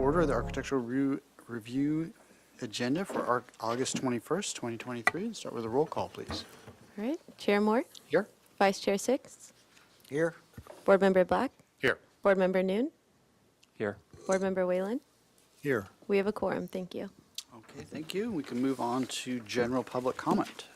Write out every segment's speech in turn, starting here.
order the architectural review agenda for August 21st, 2023. Start with a roll call, please. All right. Chair Moore, Here. Vice Chair Six, Here. Board Member Black, Here. Board Member Noon, Here. Board Member Whalen. Here. We have a quorum. Thank you. Okay, thank you. We can move on to general public comment.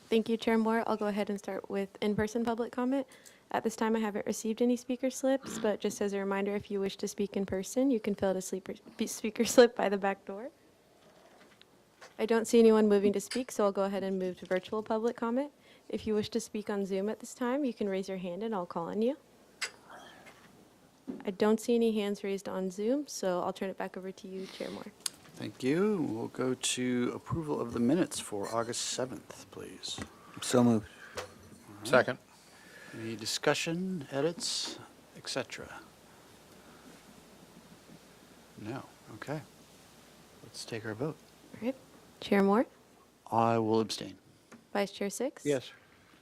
Thank you, Chair Moore. I'll go ahead and start with in-person public comment. At this time, I haven't received any speaker slips, but just as a reminder, if you wish to speak in person, you can fill out a speaker slip by the back door. I don't see anyone moving to speak, so I'll go ahead and move to virtual public comment. If you wish to speak on Zoom at this time, you can raise your hand and I'll call on you. I don't see any hands raised on Zoom, so I'll turn it back over to you, Chair Moore. Thank you. We'll go to approval of the minutes for August 7th, please. So moved. Second. Any discussion, edits, etc.? No. Okay. Let's take our vote. All right. Chair Moore, I will abstain. Vice Chair Six. Yes.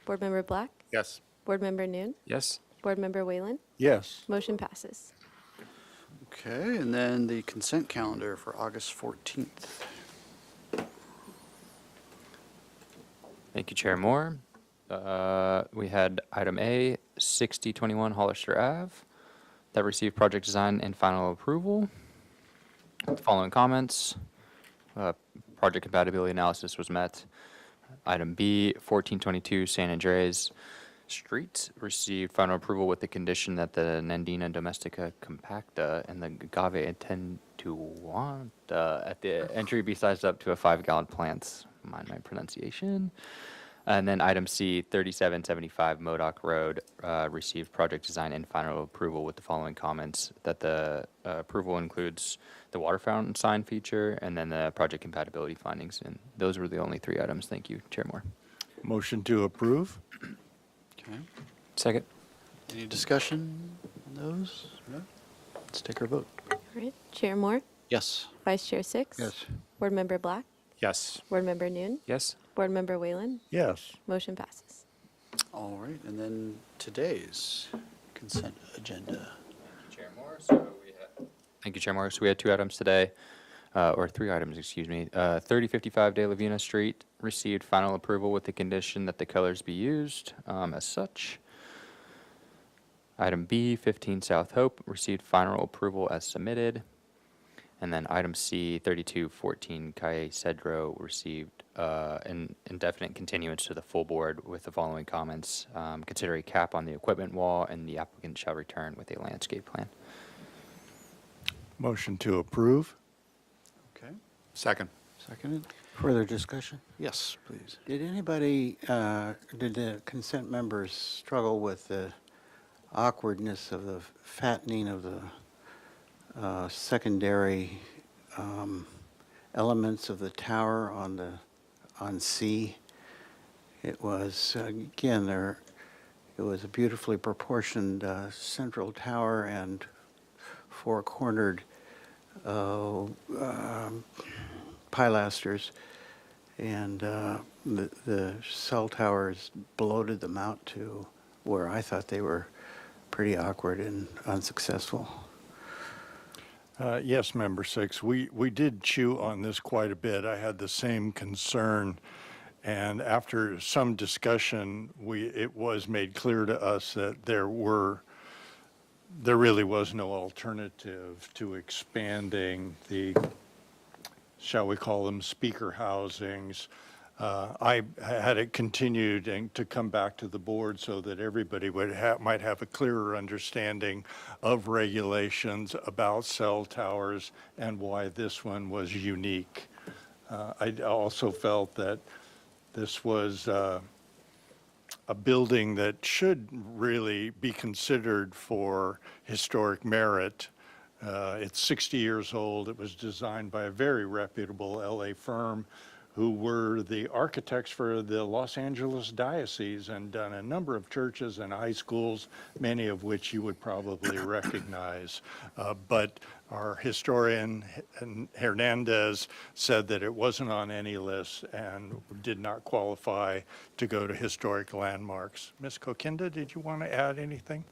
Board Member Black, Yes. Board Member Noon, Yes. Board Member Whalen. Yes. Motion passes. Okay, and then the consent calendar for August 14th. Thank you, Chair Moore. We had item A, 6021 Hollister Ave, that received project design and final approval. Following comments, project compatibility analysis was met. Item B, 1422 San Andreas Street, received final approval with the condition that the Nandina domestica compacta and the agave attenuata at the entry be sized up to a 5-gallon plant. Mind my pronunciation. And then item C, 3775 Modoc Road, received project design and final approval with the following comments, that the approval includes the water fountain sign feature and then the project compatibility findings. And those were the only 3 items. Thank you, Chair Moore. Motion to approve? Okay. Second. Any discussion on those? No? Let's take our vote. All right. Chair Moore, Yes. Vice Chair Six. Yes. Board Member Black, Yes. Board Member Noon, Yes. Board Member Whalen. Yes. Motion passes. All right, and then today's consent agenda. Chair Moore. Thank you, Chair Moore. So we had 2 items today, or 3 items, excuse me. 3055 De La Vina Street received final approval with the condition that the colors be used as such. Item B, 15 South Hope, received final approval as submitted. And then item C, 3214 Calle Cedro, received an indefinite continuance to the full board with the following comments. Consider a cap on the equipment wall, and the applicant shall return with a landscape plan. Motion to approve? Okay. Second. Seconded? Further discussion? Yes, please. Did anybody, did the consent members struggle with the awkwardness of the fattening of the secondary elements of the tower on C? It was, again, it was a beautifully proportioned central tower and 4-cornered pilasters, and the cell towers bloated them out to where I thought they were pretty awkward and unsuccessful. Yes, Member Six, we did chew on this quite a bit. I had the same concern, and after some discussion, it was made clear to us that there really was no alternative to expanding the, shall we call them, speaker housings. I had it continued and to come back to the board so that everybody might have a clearer understanding of regulations about cell towers and why this one was unique. I also felt that this was a building that should really be considered for historic merit. It's 60 years old. It was designed by a very reputable LA firm who were the architects for the Los Angeles Diocese and done a number of churches and high schools, many of which you would probably recognize. But Our historian Hernandez said that it wasn't on any list and did not qualify to go to historic landmarks. Ms. Kokinda, did you want to add anything?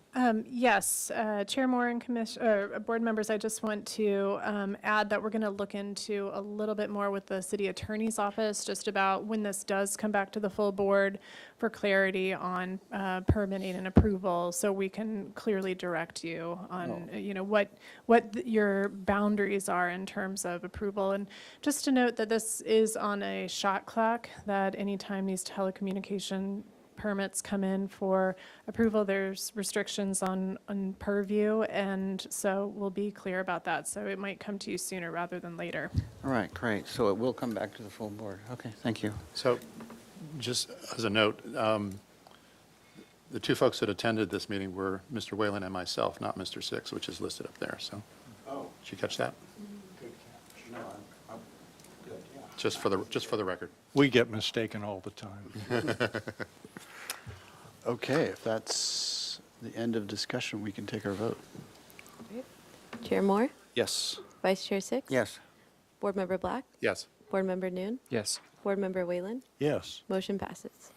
Yes, Chair Moore and board members, I just want to add that we're going to look into a little bit more with the city attorney's office, just about when this does come back to the full board for clarity on permitting and approval, so we can clearly direct you on, your boundaries are in terms of approval. And just to note that this is on a shot clock, that anytime these telecommunication permits come in for approval, there's restrictions on purview, and so we'll be clear about that. So it might come to you sooner rather than later. All right, great. So it will come back to the full board. Okay, thank you. So just as a note, the two folks that attended this meeting were Mr. Whalen and myself, not Mr. Six, which is listed up there, so. Oh. Did you catch that? Good catch. No, I'm good, yeah. Just for the record. We get mistaken all the time. Okay, if that's the end of discussion, we can take our vote. Chair Moore, Yes. Vice Chair Six? Yes. Board Member Black? Yes. Board Member Noon? Yes. Board Member Whalen? Yes. Motion passes.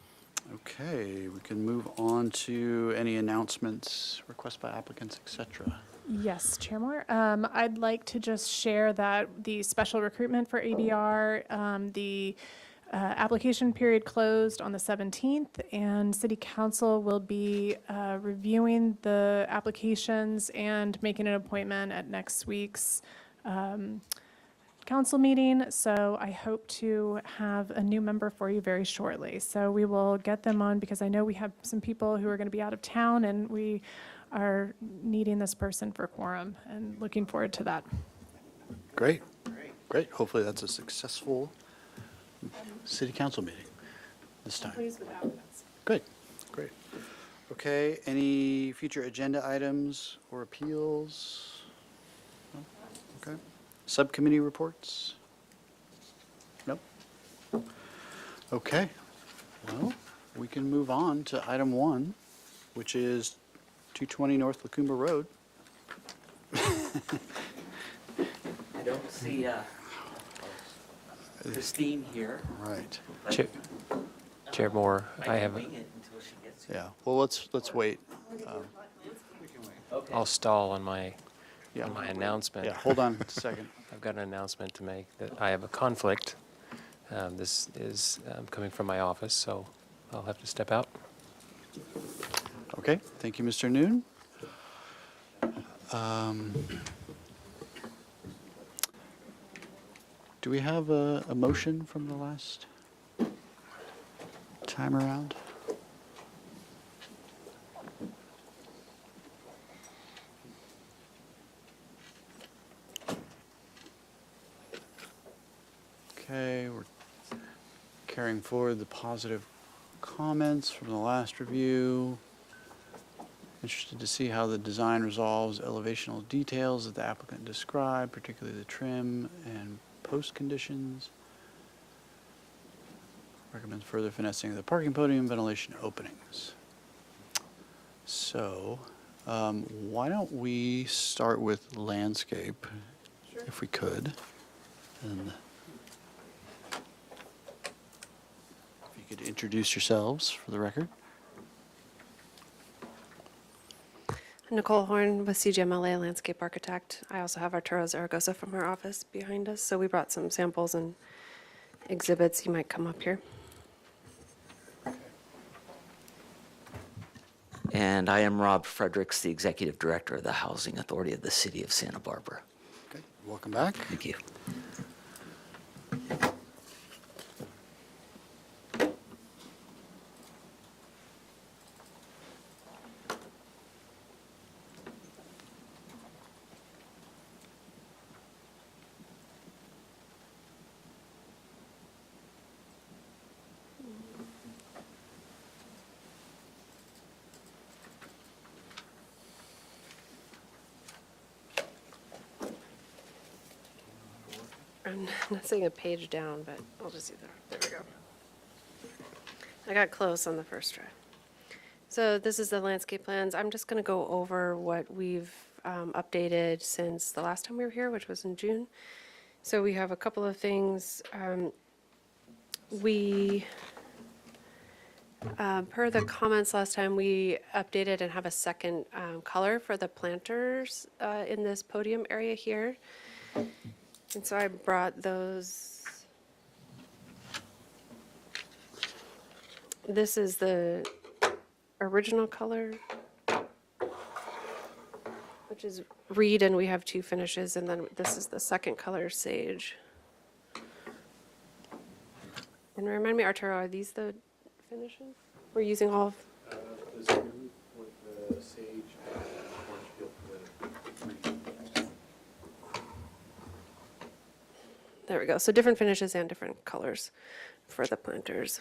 Okay, we can move on to any announcements, requests by applicants, et cetera. Yes, Chair Moore. I'd like to just share that the special recruitment for ABR, the application period closed on the 17th, and City Council will be reviewing the applications and making an appointment at next week's council meeting. So I hope to have a new member for you very shortly. So we will get them on, because I know we have some people who are going to be out of town, and we are needing this person for quorum, and looking forward to that. Great, great. Hopefully that's a successful city council meeting this time. Please with applicants. Great, great. Okay, any future agenda items or appeals? No? Okay. Subcommittee reports? Nope. Okay, well, we can move on to item 1, which is 220 North Lacumba Road. I don't see Christine here. Right, but Chair Moore, I have, wing it until she gets here. yeah, well, let's wait. Okay. I'll stall on my Yeah. announcement. Yeah, hold on a second. I've got an announcement to make that I have a conflict. This is coming from my office, so I'll have to step out. Okay, thank you, Mr. Noon. Do we have a motion from the last time around? Okay, we're carrying forward the positive comments from the last review. Interested to see how the design resolves elevational details that the applicant described, particularly the trim and post conditions. Recommends further finessing of the parking podium, ventilation openings. So, why don't we start with landscape, if we could? And if you could introduce yourselves for the record. Nicole Horn with CGMLA Landscape Architect. I also have Arturo Zaragoza from our office behind us, so we brought some samples and exhibits. You might come up here. And I am Rob Fredericks, the Executive Director of the Housing Authority of the City of Santa Barbara. Okay, welcome back. Thank you. I'm not seeing a page down, but I'll just do that. There we go. I got close on the first try. So this is the landscape plans. I'm just going to go over what we've updated since the last time we were here, which was in June. So we have a couple of things. Per the comments last time, we updated and have a second color for the planters in this podium area here. And so I brought those. This is the original color, which is reed, and we have two finishes, and then this is the second color, sage. And remind me, Arturo, are these the finishes? We're using all of, there we go. So different finishes and different colors for the planters.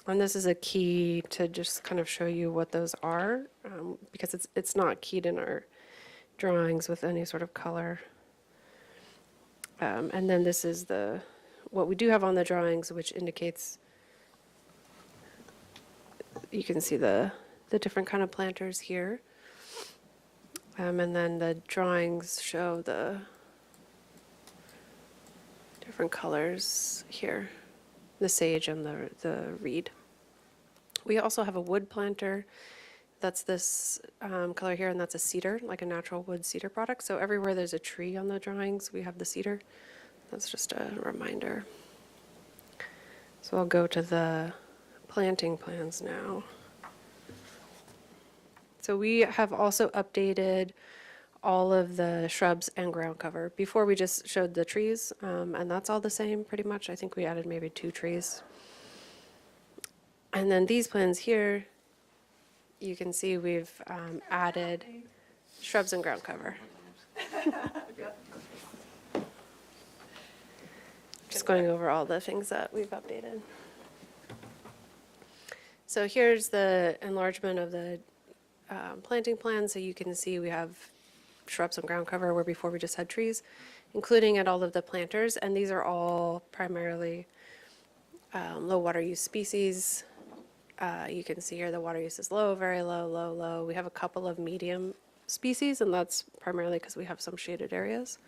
And this is a key to just kind of show you what those are, because it's not keyed in our drawings with any sort of color. And then this is what we do have on the drawings, which indicates, you can see the different kind of planters here. And then the drawings show the different colors here, the sage and the reed. We also have a wood planter. That's this color here, and that's a cedar, like a natural wood cedar product. So everywhere there's a tree on the drawings, we have the cedar. That's just a reminder. So I'll go to the planting plans now. So we have also updated all of the shrubs and ground cover. Before we just showed the trees, and that's all the same pretty much. I think we added maybe 2 trees. And then these plans here, you can see we've added shrubs and ground cover. Just going over all the things that we've updated. So here's the enlargement of the planting plan. So you can see we have shrubs and ground cover where before we just had trees, including at all of the planters. And these are all primarily low water use species. You can see here the water use is low, very low, low, low. We have a couple of medium species, and that's primarily because we have some shaded areas.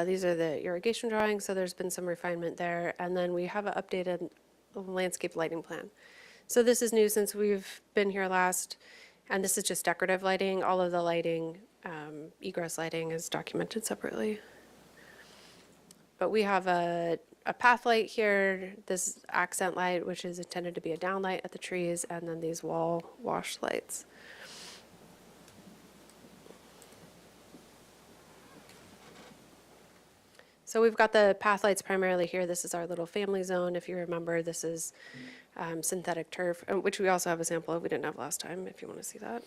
These are the irrigation drawings, so there's been some refinement there. And then we have an updated landscape lighting plan. So this is new since we've been here last, and this is just decorative lighting. All of the lighting, egress lighting, is documented separately. But we have a path light here, this accent light, which is intended to be a down light at the trees, and then these wall wash lights. So we've got the path lights primarily here. This is our little family zone. If you remember, this is synthetic turf, which we also have a sample of. We didn't have last time, if you want to see that.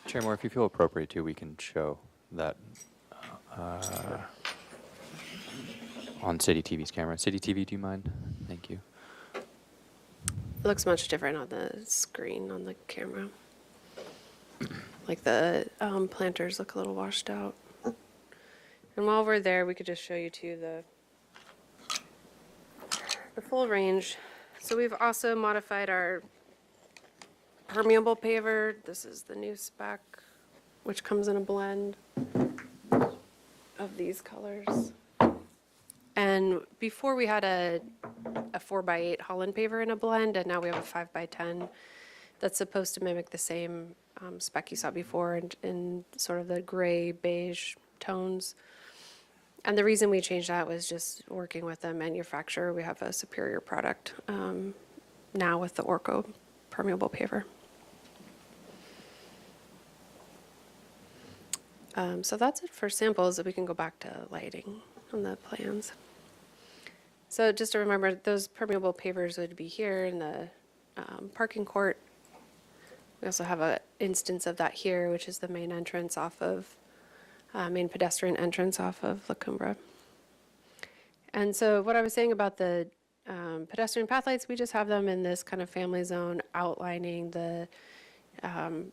Chair Moore, if you feel appropriate to, we can show that on City TV's camera. City TV, do you mind? Thank you. It looks much different on the screen, on the camera. Like the planters look a little washed out. And while we're there, we could just show you too the full range. So we've also modified our permeable paver. This is the new spec, which comes in a blend of these colors. And before we had a 4x8 Holland paver in a blend, and now we have a 5x10 that's supposed to mimic the same spec you saw before in sort of the gray beige tones. And the reason we changed that was just working with the manufacturer. We have a superior product now with the Orco permeable paver. So that's it for samples. We can go back to lighting on the plans. So just to remember, those permeable pavers would be here in the parking court. We also have an instance of that here, which is the main entrance off of, main pedestrian entrance off of La Cumbre. And so what I was saying about the Pedestrian path lights, we just have them in this kind of family zone outlining the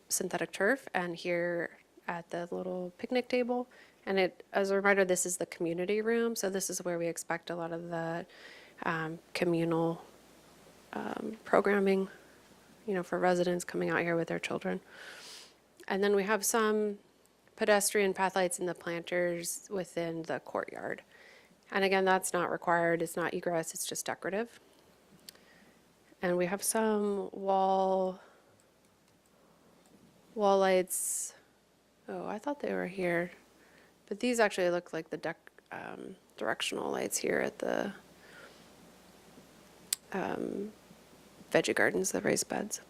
synthetic turf and here at the little picnic table. And as a reminder, this is the community room, so this is where we expect a lot of the communal programming, for residents coming out here with their children. And then we have some pedestrian path lights in the planters within the courtyard. And again, that's not required, it's not egress, it's just decorative. And we have some wall lights. Oh, I thought they were here. But these actually look like the directional lights here at the veggie gardens, the raised beds.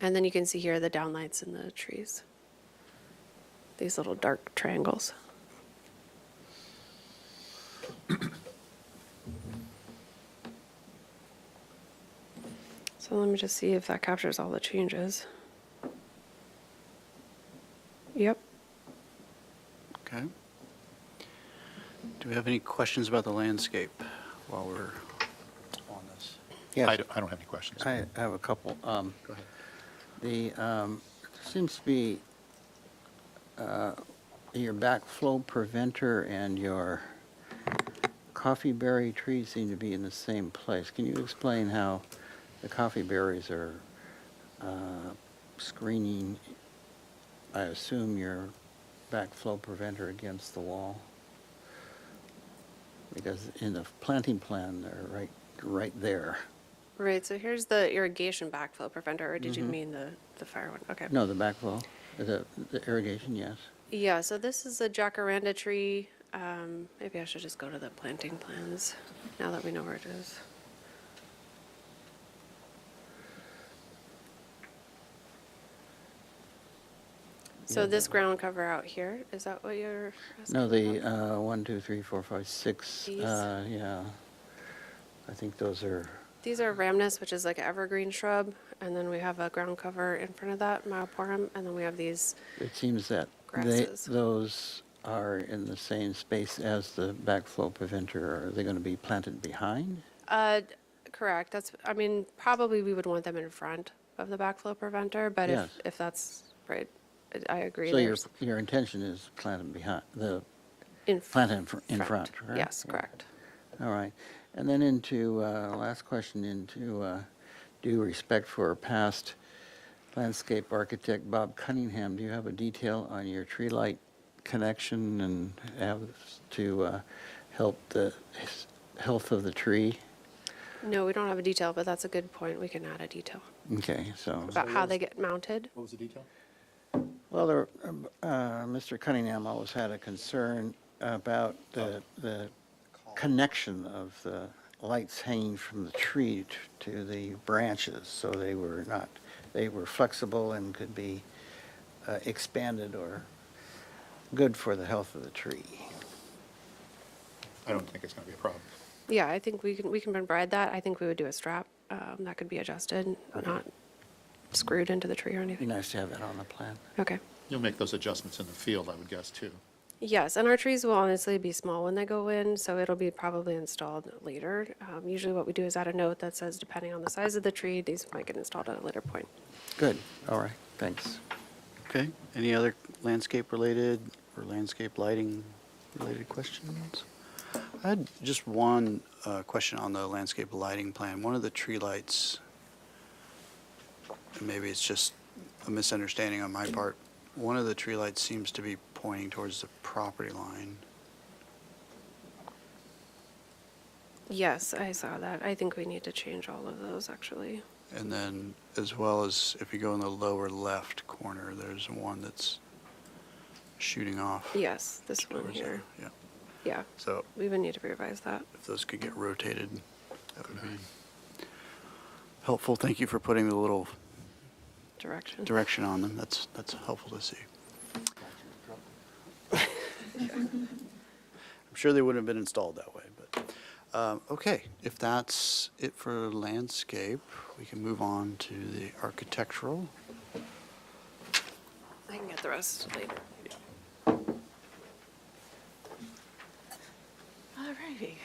And then you can see here the downlights in the trees. These little dark triangles. So let me just see if that captures all the changes. Yep. Okay. Do we have any questions about the landscape while we're on this? Yes. I don't have any questions. I have a couple. Go ahead. There seems to be your backflow preventer and your coffee berry trees seem to be in the same place. Can you explain how the coffee berries are screening, I assume, your backflow preventer against the wall? Because in the planting plan, they're right there. Right, so here's the irrigation backflow preventer, or did you mean the fire one? Okay. No, the backflow, the irrigation, yes. Yeah, so this is a jacaranda tree. Maybe I should just go to the planting plans now that we know where it is. So this ground cover out here, is that what you're asking? No, the about? 1, 2, 3, 4, 5, 6, These? yeah. I think those are, These are rhamnus, which is like an evergreen shrub, and then we have a ground cover in front of that, Myoporum, and then we have these. it seems that Grasses. those are in the same space as the backflow preventer. Are they going to be planted behind? Correct, probably we would want them in front of the backflow preventer, but Yes. if that's right, I agree. So there's your intention is planted behind, in planted in front, right? Yes, Yeah. correct. All right. And then last question, into due respect for past landscape architect Bob Cunningham, do you have a detail on your tree light connection and have to help the health of the tree? No, we don't have a detail, but that's a good point. We can add a detail Okay, so. about how they get mounted. What was the detail? Well, Mr. Cunningham always had a concern about the connection of the lights hanging from the tree to the branches, so they were flexible and could be expanded or good for the health of the tree. I don't think it's going to be a problem. Yeah, I think we can provide that. I think we would do a strap that could be adjusted, not screwed into the tree or Be anything. nice to have that on the plan. Okay. You'll make those adjustments in the field, I would guess, too. Yes, and our trees will honestly be small when they go in, so it'll be probably installed later. Usually what we do is add a note that says, depending on the size of the tree, these might get installed at a later point. Good, all right, thanks. Okay, any other landscape-related or landscape lighting-related questions? I had just one question on the landscape lighting plan. One of the tree lights, and maybe it's just a misunderstanding on my part, one of the tree lights seems to be pointing towards the property line. Yes, I saw that. I think we need to change all of those, actually. And then, as well as if you go in the lower left corner, there's one that's shooting off. Yes, this one towards here. there. Yeah, Yeah, so we would need to revise that. if those could get rotated, that would be helpful. Thank you for putting the little Direction. direction on them. That's helpful to see. I'm sure they wouldn't have been installed that way, but, okay. If that's it for landscape, we can move on to the architectural. I can get the rest later. All righty.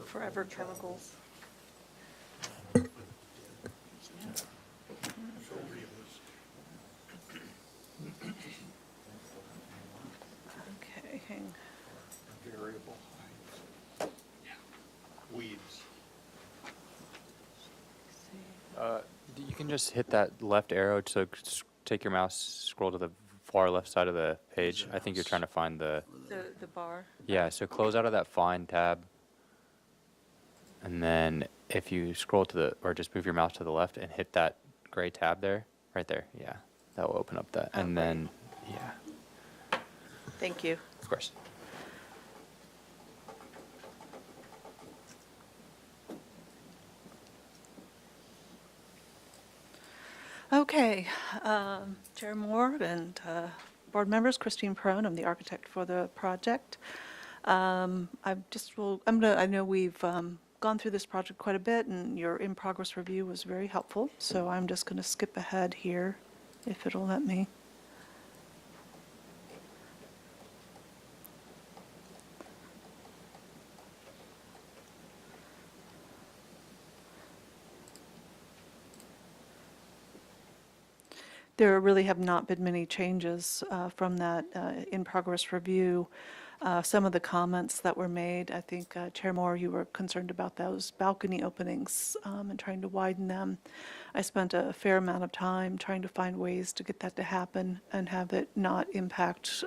Forever Chemicals. Okay, hang. Variable height. Weeds. You can just hit that left arrow to take your mouse, scroll to the far left side of the page. I think you're trying to find the, The bar. yeah, so close out of that Find tab. And then if you scroll to the, or just move your mouse to the left and hit that gray tab there, right there, yeah, that will open up that. Oh, And great. then, yeah, Thank you. of course. Okay, Chair Moore and board members, Christine Prone, I'm the architect for the project. I know we've gone through this project quite a bit, and your in-progress review was very helpful, so I'm just going to skip ahead here, if it'll let me. There really have not been many changes from that in-progress review. Some of the comments that were made, I think, Chair Moore, you were concerned about those balcony openings and trying to widen them. I spent a fair amount of time trying to find ways to get that to happen and have it not impact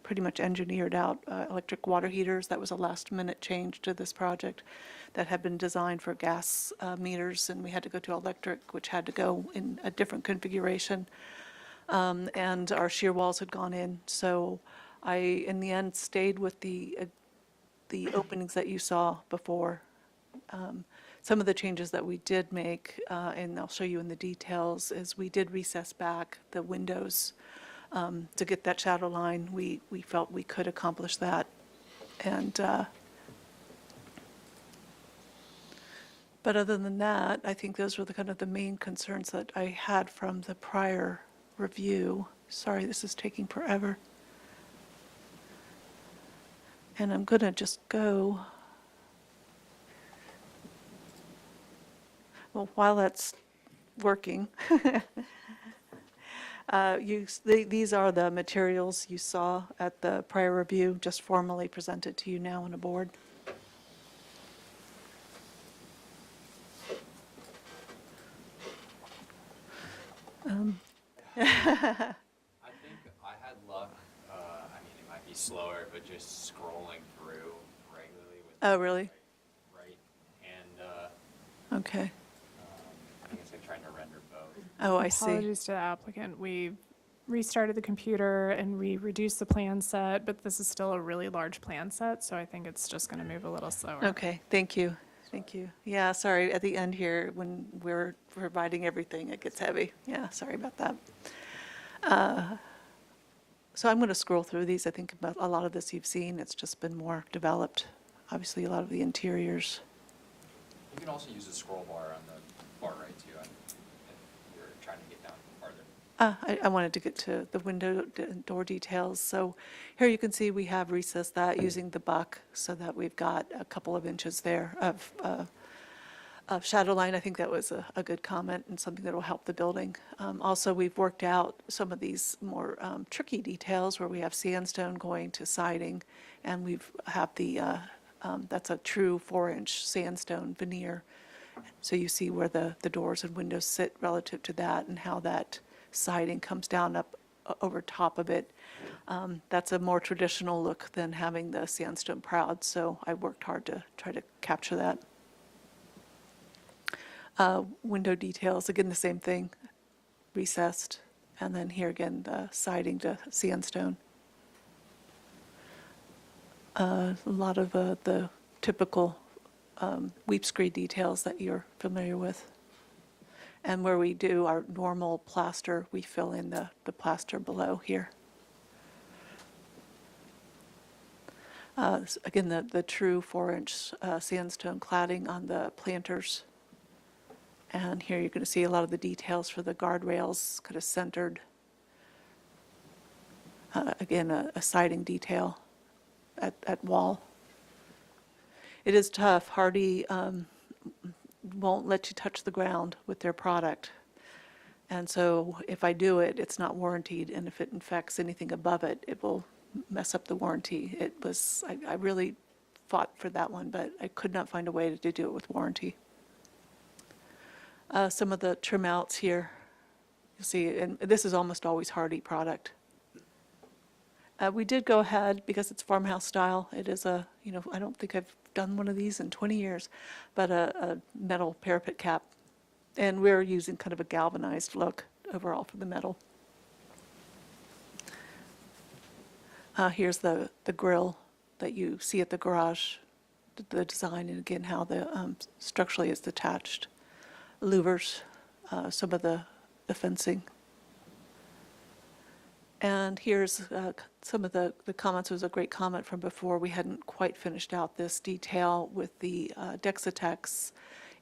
pretty much engineered out electric water heaters. That was a last-minute change to this project that had been designed for gas meters, and we had to go to electric, which had to go in a different configuration. And our shear walls had gone in, so I, in the end, stayed with the openings that you saw before. Some of the changes that we did make, and I'll show you in the details, is we did recess back the windows to get that shadow line. We felt we could accomplish that. And, but other than that, I think those were the kind of the main concerns that I had from the prior review. Sorry, this is taking forever. And I'm going to just go. Well, while that's working, these are the materials you saw at the prior review, just formally presented to you now on a board. I think I had luck, I mean, it might be slower, but just scrolling through regularly with. Oh, really? Right, and, Okay. I guess I'm trying to render both. Oh, I see. Apologies to the applicant. We restarted the computer and we reduced the plan set, but this is still a really large plan set, so I think it's just going to move a little slower. Okay, thank you. Thank you. Yeah, sorry, at the end here, when we're providing everything, it gets heavy. Yeah, sorry about that. So I'm going to scroll through these. I think about a lot of this you've seen. It's just been more developed. Obviously, a lot of the interiors. You can also use the scroll bar on the far right too, if you're trying to get down farther. I wanted to get to the window door details. So here you can see we have recessed that using the buck so that we've got a couple of inches there of shadow line. I think that was a good comment and something that will help the building. Also, we've worked out some of these more tricky details where we have sandstone going to siding, and we've have the, that's a true 4-inch sandstone veneer. So you see where the doors and windows sit relative to that and how that siding comes down up over top of it. That's a more traditional look than having the sandstone proud, so I worked hard to try to capture that. Window details, again, the same thing, recessed, and then here again, the siding to sandstone. A lot of the typical weep screed details that you're familiar with. And where we do our normal plaster, we fill in the plaster below here. Again, the true 4-inch sandstone cladding on the planters. And here you're going to see a lot of the details for the guardrails kind of centered. Again, a siding detail at wall. It is tough. Hardy won't let you touch the ground with their product. And so if I do it, it's not warranted, and if it infects anything above it, it will mess up the warranty. I really fought for that one, but I could not find a way to do it with warranty. Some of the trim outs here, you'll see, and this is almost always Hardy product. We did go ahead, because it's farmhouse style, it is a, I don't think I've done one of these in 20 years, but a metal parapet cap. And we're using kind of a galvanized look overall for the metal. Here's the grill that you see at the garage, the design, and again, how the structurally it's attached. Louvers, some of the fencing. And here's some of the comments. It was a great comment from before. We hadn't quite finished out this detail with the Dexatex,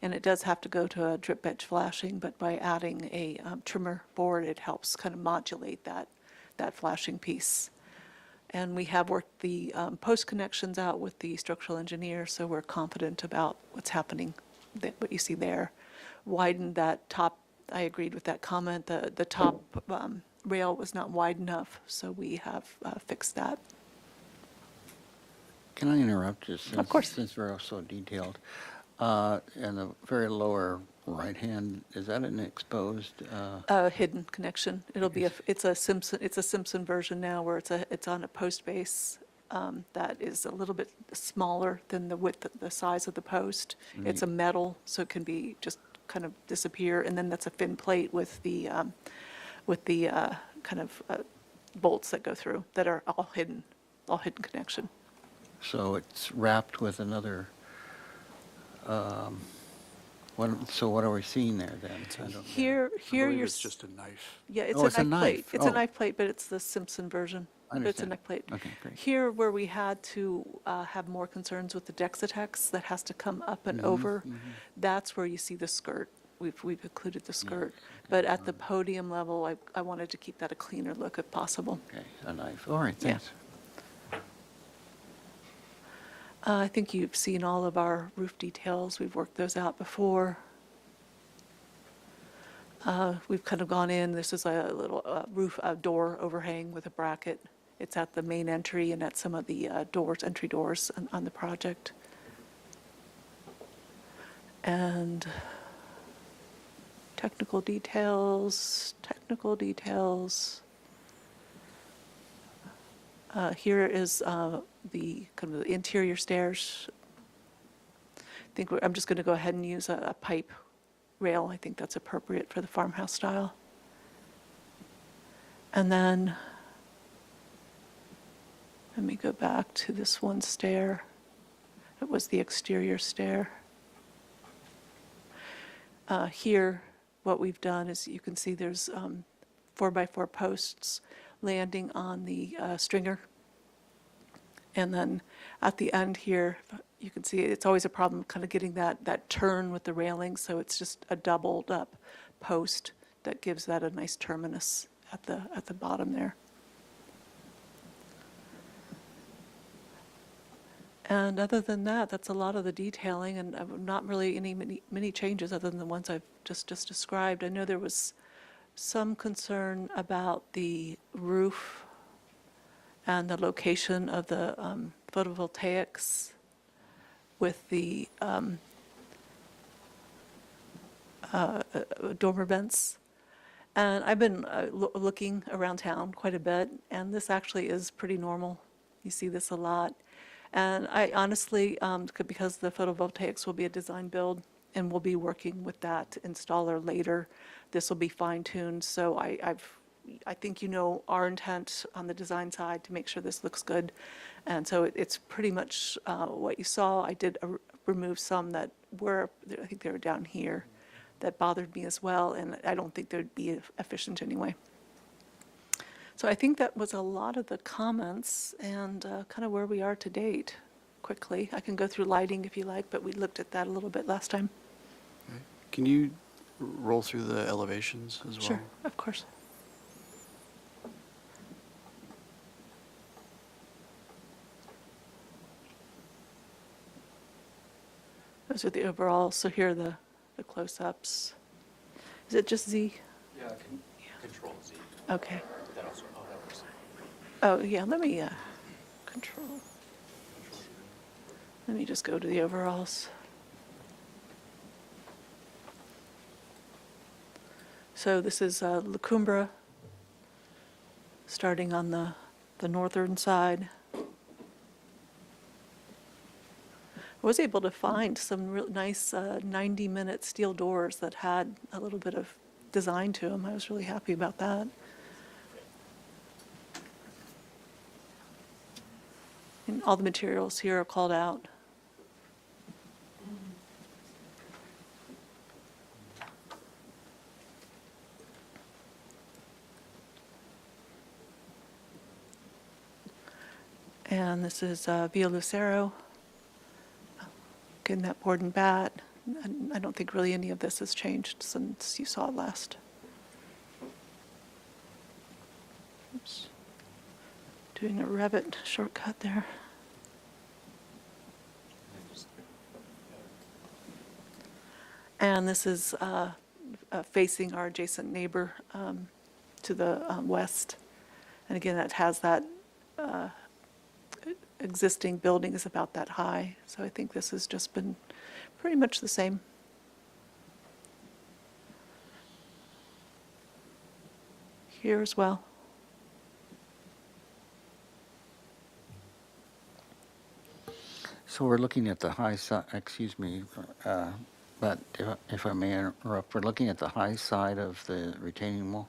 and it does have to go to a drip edge flashing, but by adding a trimmer board, it helps kind of modulate that flashing piece. And we have worked the post connections out with the structural engineer, so we're confident about what's happening, what you see there. Widen that top, I agreed with that comment, the top rail was not wide enough, so we have fixed that. Can I interrupt just? Of course. Since we're so detailed. In the very lower right hand, is that an exposed? Hidden connection. It'll be it's a Simpson version now where it's on a post base that is a little bit smaller than the width, the size of the post. It's a metal, so it can be just kind of disappear, and then that's a fin plate with the kind of bolts that go through that are all hidden connection. So it's wrapped with another, what are we seeing there then? I don't know. Here you're. It's just a knife. Yeah, it's Oh, a knife plate. It's a Oh. knife plate, but it's the Simpson version. I But it's a understand. knife plate. Okay, great. Here, where we had to have more concerns with the Dexatex that has to come up and over, that's where you see the skirt. We've included the skirt. But at the podium level, I wanted to keep that a cleaner look if possible. Okay, a knife. All right, Yeah. thanks. I think you've seen all of our roof details. We've worked those out before. We've kind of gone in. This is a little roof door overhang with a bracket. It's at the main entry and at some of the entry doors on the project. And technical details. Here is the kind of the interior stairs. I'm just going to go ahead and use a pipe rail. I think that's appropriate for the farmhouse style. And then let me go back to this one stair. It was the exterior stair. Here, what we've done is you can see there's 4x4 posts landing on the stringer. And then at the end here, you can see it's always a problem kind of getting that turn with the railing, so it's just a doubled up post that gives that a nice terminus at the bottom there. And other than that, that's a lot of the detailing, and not really many changes other than the ones I've just described. I know there was some concern about the roof and the location of the photovoltaics with the dormer vents. And I've been looking around town quite a bit, and this actually is pretty normal. You see this a lot. And I honestly, because the photovoltaics will be a design build, and we'll be working with that installer later, this will be fine-tuned. So I think our intent on the design side to make sure this looks good. And so it's pretty much what you saw. I did remove some that were, I think they were down here, that bothered me as well, and I don't think they'd be efficient anyway. So I think that was a lot of the comments and kind of where we are to date, quickly. I can go through lighting if you like, but we looked at that a little bit last time. Can you roll through the elevations as well? Sure, of course. Those are the overalls, so here are the close-ups. Is it just Z? Yeah, Control Z. Okay. That also, oh, that works. Oh, yeah, let me, control. Let me just go to the overalls. So this is La Cumbra, starting on the northern side. I was able to find some real nice 90-minute steel doors that had a little bit of design to them. I was really happy about that. And all the materials here are called out. And this is Via Lucero. Again, that board and bat. I don't think really any of this has changed since you saw it last. Oops. Doing a Revit shortcut there. And this is facing our adjacent neighbor to the west. And again, that has that existing building is about that high. So I think this has just been pretty much the same. Here as well. So we're looking at the high side, excuse me, but if I may interrupt, we're looking at the high side of the retaining wall.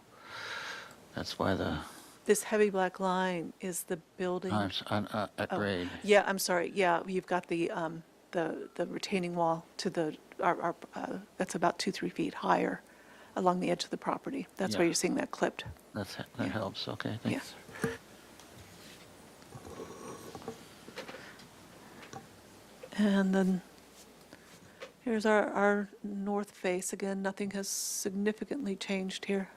That's why the, This heavy black line is the building. at Oh, grade. Yeah, I'm sorry. Yeah, you've got the retaining wall to the, that's about 2-3 feet higher along the edge of the property. That's why Yeah. you're seeing that clipped. That Yeah. helps, okay, Yeah. thanks. And then here's our north face. Again, nothing has significantly changed here.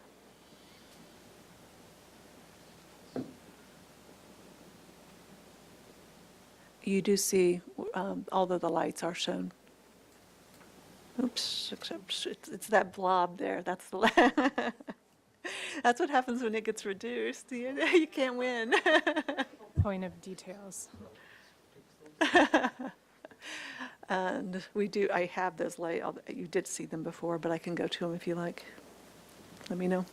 You do see, although the lights are shown. Oops, except it's that blob there. That's the, that's what happens when it gets reduced. You can't win. Point of details. And I have those you did see them before, but I can go to them if you like. Let me know.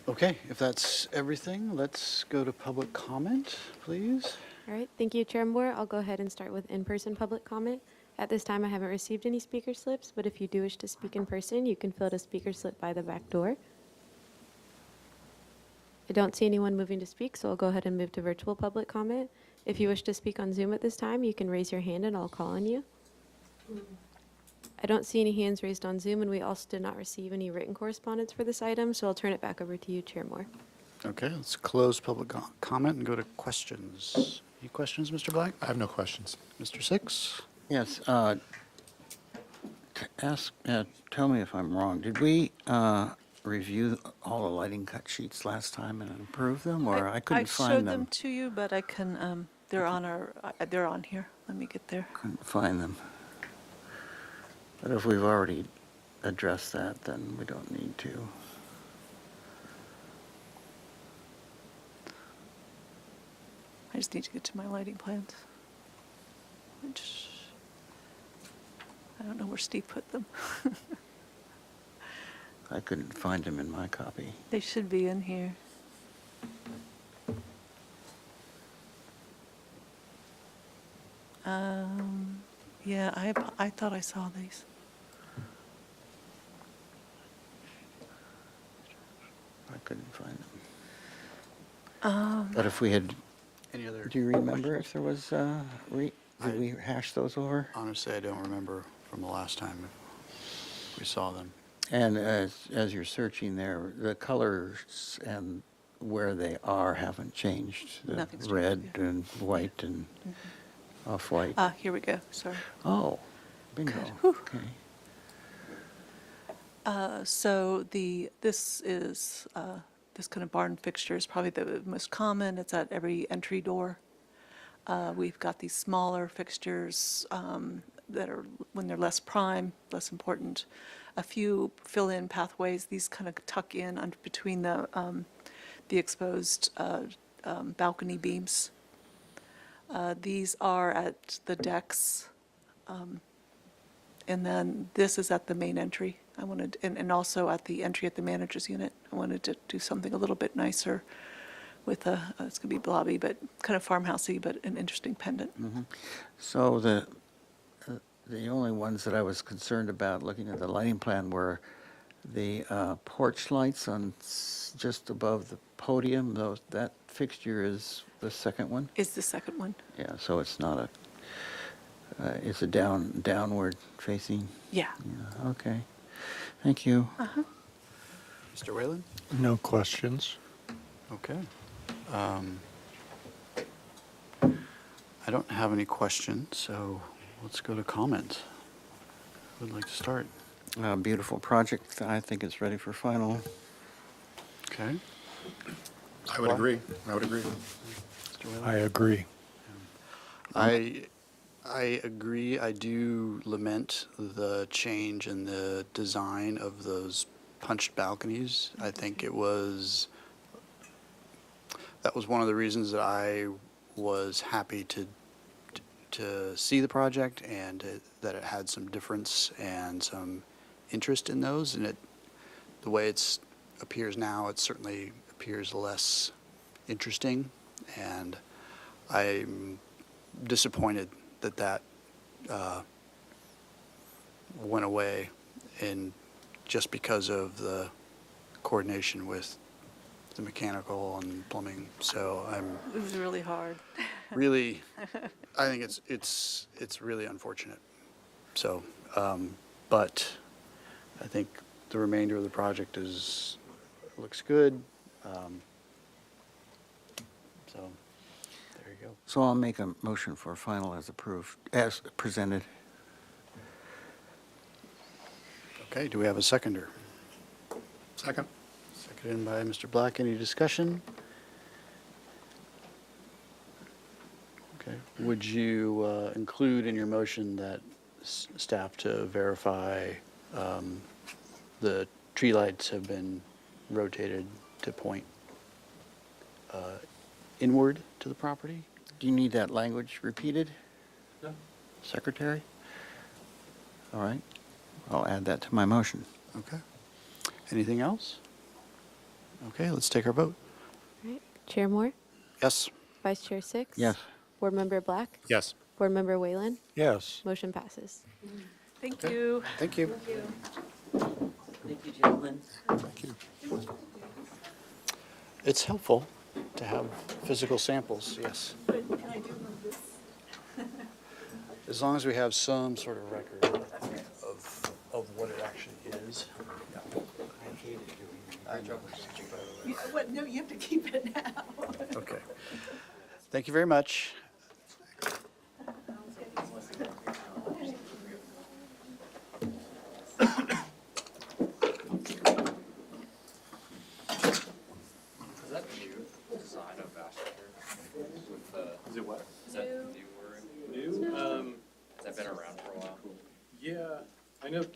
Okay, if that's everything, let's go to public comment, please. All right, thank you, Chair Moore. I'll go ahead and start with in-person public comment. At this time, I haven't received any speaker slips, but if you do wish to speak in person, you can fill out a speaker slip by the back door. I don't see anyone moving to speak, so I'll go ahead and move to virtual public comment. If you wish to speak on Zoom at this time, you can raise your hand and I'll call on you. I don't see any hands raised on Zoom, and we also did not receive any written correspondence for this item, so I'll turn it back over to you, Chair Moore. Okay, let's close public comment and go to questions. Any questions, Mr. Black? I have no questions. Mr. Six? Yes, tell me if I'm wrong. Did we review all the lighting cut sheets last time and approve them, or I couldn't I find showed them? them to you, but I can, they're on here. Let me get there. Couldn't find them. But if we've already addressed that, then we don't need to. I just need to get to my lighting plans. Which, I don't know where Steve put them. I couldn't find them in my copy. They should be in here. Yeah, I thought I saw these. I couldn't find them. But if we had, Any other? do you remember questions? if there was, did we hash those over? Honestly, I don't remember from the last time we saw them. And as you're searching there, the colors and where they are haven't changed. The Nothing's changed, red yeah. and white and off-white. Here we go, sorry. Oh, bingo, Good. Whew. okay. So this is, this kind of barn fixture is probably the most common. It's at every entry door. We've got these smaller fixtures that are, when they're less prime, less important. A few fill-in pathways, these kind of tuck in under, between the exposed balcony beams. These are at the decks. And then this is at the main entry. I wanted, and also at the entry at the manager's unit. I wanted to do something a little bit nicer with a, it's gonna be blobby, but kind of farmhousey, but an interesting pendant. So the only ones that I was concerned about looking at the lighting plan were the porch lights on just above the podium. That fixture is the second one? Is the second one. Yeah, so it's not a, it's a downward facing? Yeah. Yeah, okay. Thank you. Mr. Whalen? No questions. Okay. I don't have any questions, so let's go to comments. Who would like to start? Beautiful project. I think it's ready for final. Okay. I would agree. I would agree. Mr. Whalen? I agree. I agree. I do lament the change in the design of those punched balconies. I think that was one of the reasons that I was happy to see the project, and that it had some difference and some interest in those. And the way it appears now, it certainly appears less interesting, and I'm disappointed that went away, and just because of the coordination with the mechanical and plumbing. So I'm It was really hard. really, I think it's really unfortunate. So, but I think the remainder of the project looks good. So there you go. So I'll make a motion for final as approved, as presented. Okay, do we have a seconder? Second? Seconded by Mr. Black. Any discussion? Okay. Would you include in your motion that staff to verify the tree lights have been rotated to point inward to the property? Do you need that language repeated? No. Secretary? All right. I'll add that to my motion. Okay. Anything else? Okay, let's take our vote. All right. Chair Moore, Yes? Vice Chair Six? Yes. Board Member Black? Yes. Board Member Whalen? Yes. Motion passes. Thank you. Thank you. Thank you, gentlemen. Thank you. It's helpful to have physical samples, yes. As long as we have some sort of record of what it actually is. What, no, you have to keep it now. Okay. Thank you very much. Is that new design of Vascular? Is it what? Is that newer? New? Has that been around for a while? Yeah, I don't know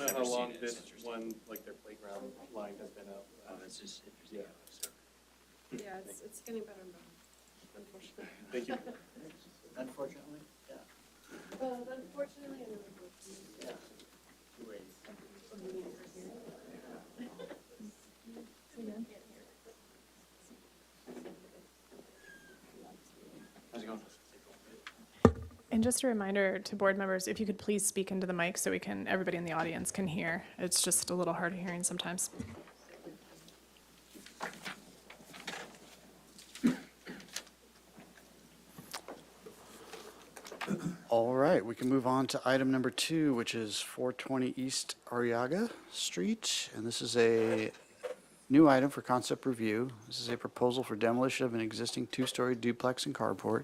Never how seen long it. this It's interesting. one, like their playground line has been out. Oh, that's just interesting. Yeah. Yeah, it's getting better and better, unfortunately. Thank you. Unfortunately, yeah. Well, unfortunately and unfortunately. How's it going? And just a reminder to board members, if you could please speak into the mic so everybody in the audience can hear. It's just a little hard of hearing sometimes. All right, we can move on to item number 2, which is 420 East Arriaga Street. And this is a new item for concept review. This is a proposal for demolition of an existing 2-story duplex and carport,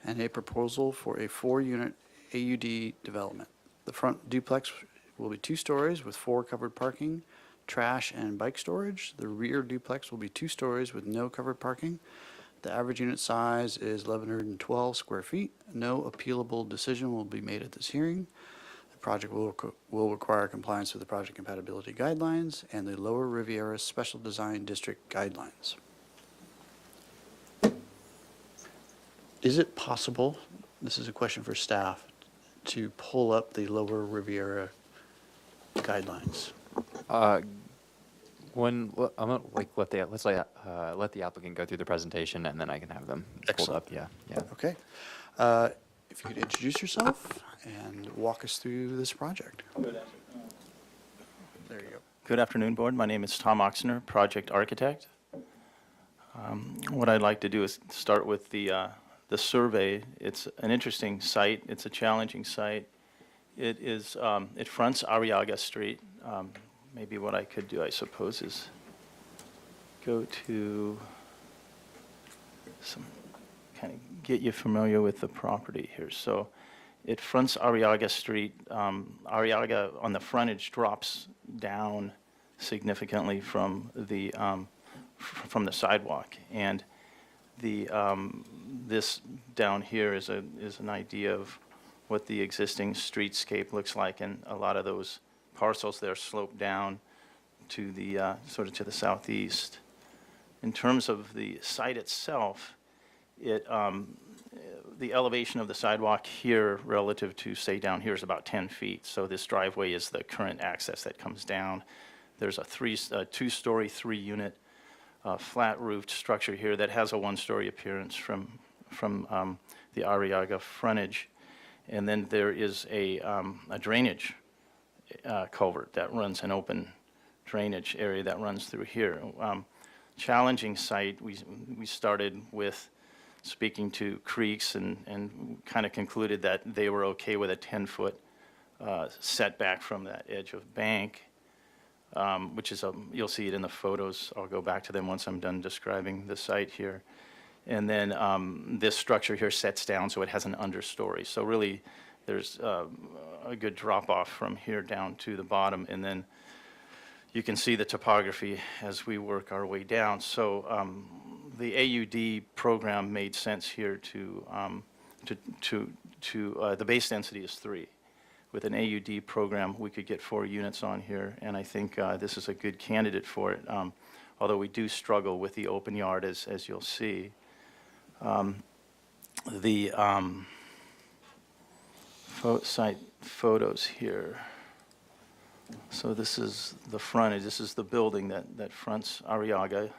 and a proposal for a 4-unit AUD development. The front duplex will be 2 stories with 4 covered parking, trash, and bike storage. The rear duplex will be 2 stories with no covered parking. The average unit size is 1,112 square feet. No appealable decision will be made at this hearing. The project will require compliance with the project compatibility guidelines and the Lower Riviera Special Design District guidelines. Is it possible, this is a question for staff, to pull up the Lower Riviera guidelines? I'm gonna let the applicant go through the presentation, and then I can have them pulled up. Yeah. Okay. If you could introduce yourself and walk us through this project. There you go. Good afternoon, Board. My name is Tom Oxner, Project Architect. What I'd like to do is start with the survey. It's an interesting site. It's a challenging site. It fronts Arriaga Street. Maybe what I could do, I suppose, is go to kind of get you familiar with the property here. So it fronts Arriaga Street. Arriaga on the frontage drops down significantly from the sidewalk, and this down here is an idea of what the existing streetscape looks like, and a lot of those parcels there slope down to the sort of to the southeast. In terms of the site itself, the elevation of the sidewalk here relative to, say, down here is about 10 feet. So this driveway is the current access that comes down. There's a two-story, three-unit flat-roofed structure here that has a one-story appearance from the Arriaga frontage. And then there is a drainage culvert that runs, an open drainage area that runs through here. Challenging site. We started with speaking to creeks and kind of concluded that they were okay with a 10-foot setback from that edge of bank, which is you'll see it in the photos. I'll go back to them once I'm done describing the site here. And then this structure here sets down, so it has an understory. So really, there's a good drop-off from here down to the bottom, and then you can see the topography as we work our way down. So the AUD program made sense here to the base density is 3. With an AUD program, we could get 4 units on here, and I think this is a good candidate for it, although we do struggle with the open yard, as you'll see. The site photos here. So this is the frontage. This is the building that fronts Arriaga.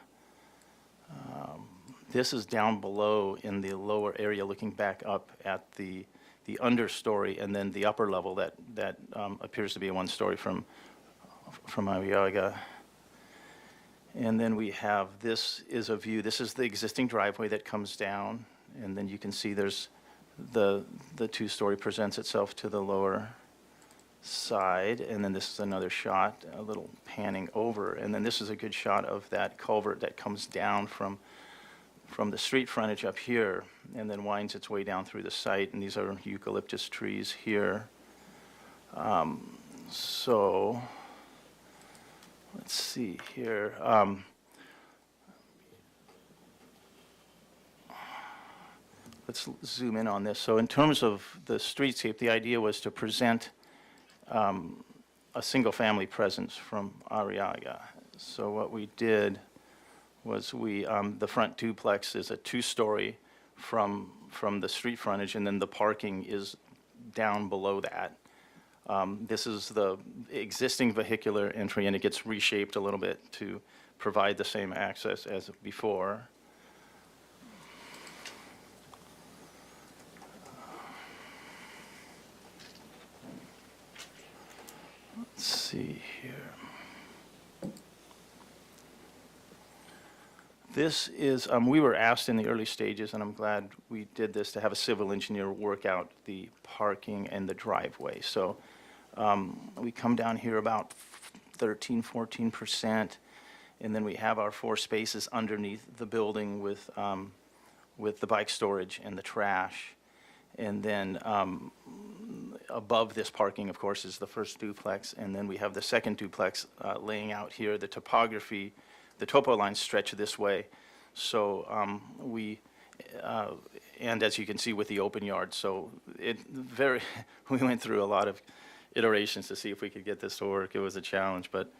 This is down below in the lower area, looking back up at the understory, and then the upper level that appears to be a one-story from Arriaga. And then we have, this is a view. This is the existing driveway that comes down, and then you can see there's the two-story presents itself to the lower side, and then this is another shot, a little panning over, and then this is a good shot of that culvert that comes down from the street frontage up here and then winds its way down through the site, and these are eucalyptus trees here. So let's see here. Let's zoom in on this. So in terms of the streetscape, the idea was to present a single-family presence from Arriaga. So what we did was the front duplex is a 2-story from the street frontage, and then the parking is down below that. This is the existing vehicular entry, and it gets reshaped a little bit to provide the same access as before. Let's see here. This is, we were asked in the early stages, and I'm glad we did this, to have a civil engineer work out the parking and the driveway. So we come down here about 13–14%, and then we have our 4 spaces underneath the building with the bike storage and the trash. And then above this parking, of course, is the first duplex, and then we have the second duplex laying out here. The topography, the topo lines stretch this way, So and as you can see with the open yard, so we went through a lot of iterations to see if we could get this to work. It was a challenge, but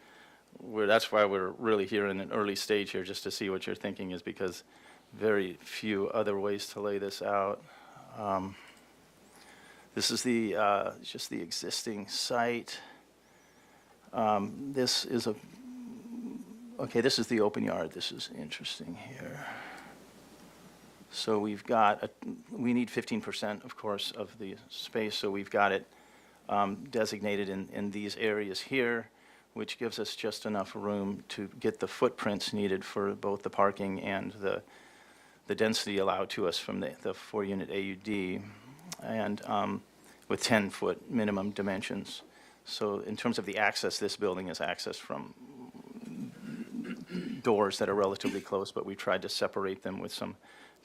that's why we're really here in an early stage here, just to see what your thinking is, because very few other ways to lay this out. This is just the existing site. This is this is the open yard. This is interesting here. So we need 15%, of course, of the space, so we've got it designated in these areas here, which gives us just enough room to get the footprints needed for both the parking and the density allowed to us from the 4-unit AUD, and with 10-foot minimum dimensions. So in terms of the access, this building is accessed from doors that are relatively close, but we tried to separate them with some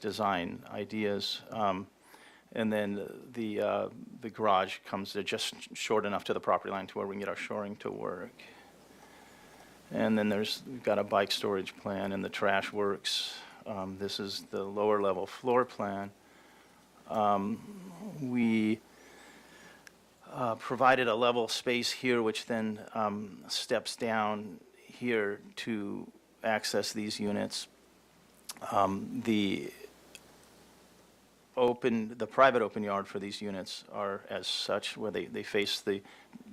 design ideas. And then the garage comes just short enough to the property line to where we can get our shoring to work. And then we've got a bike storage plan and the trash works. This is the lower level floor plan. We provided a level space here, which then steps down here to access these units. The private open yard for these units are as such, where they face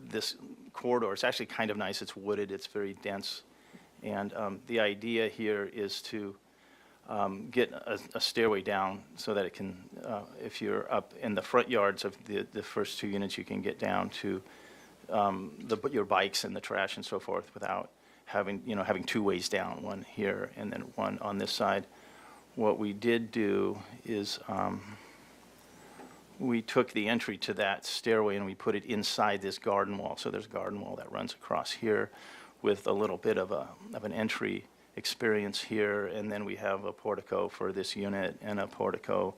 this corridor. It's actually kind of nice. It's wooded. It's very dense. And the idea here is to get a stairway down so that it can, if you're up in the front yards of the first 2 units, you can get down to your bikes and the trash and so forth without having 2 ways down, one here and then one on this side. What we did do is we took the entry to that stairway and we put it inside this garden wall. So there's a garden wall that runs across here with a little bit of an entry experience here, and then we have a portico for this unit and a portico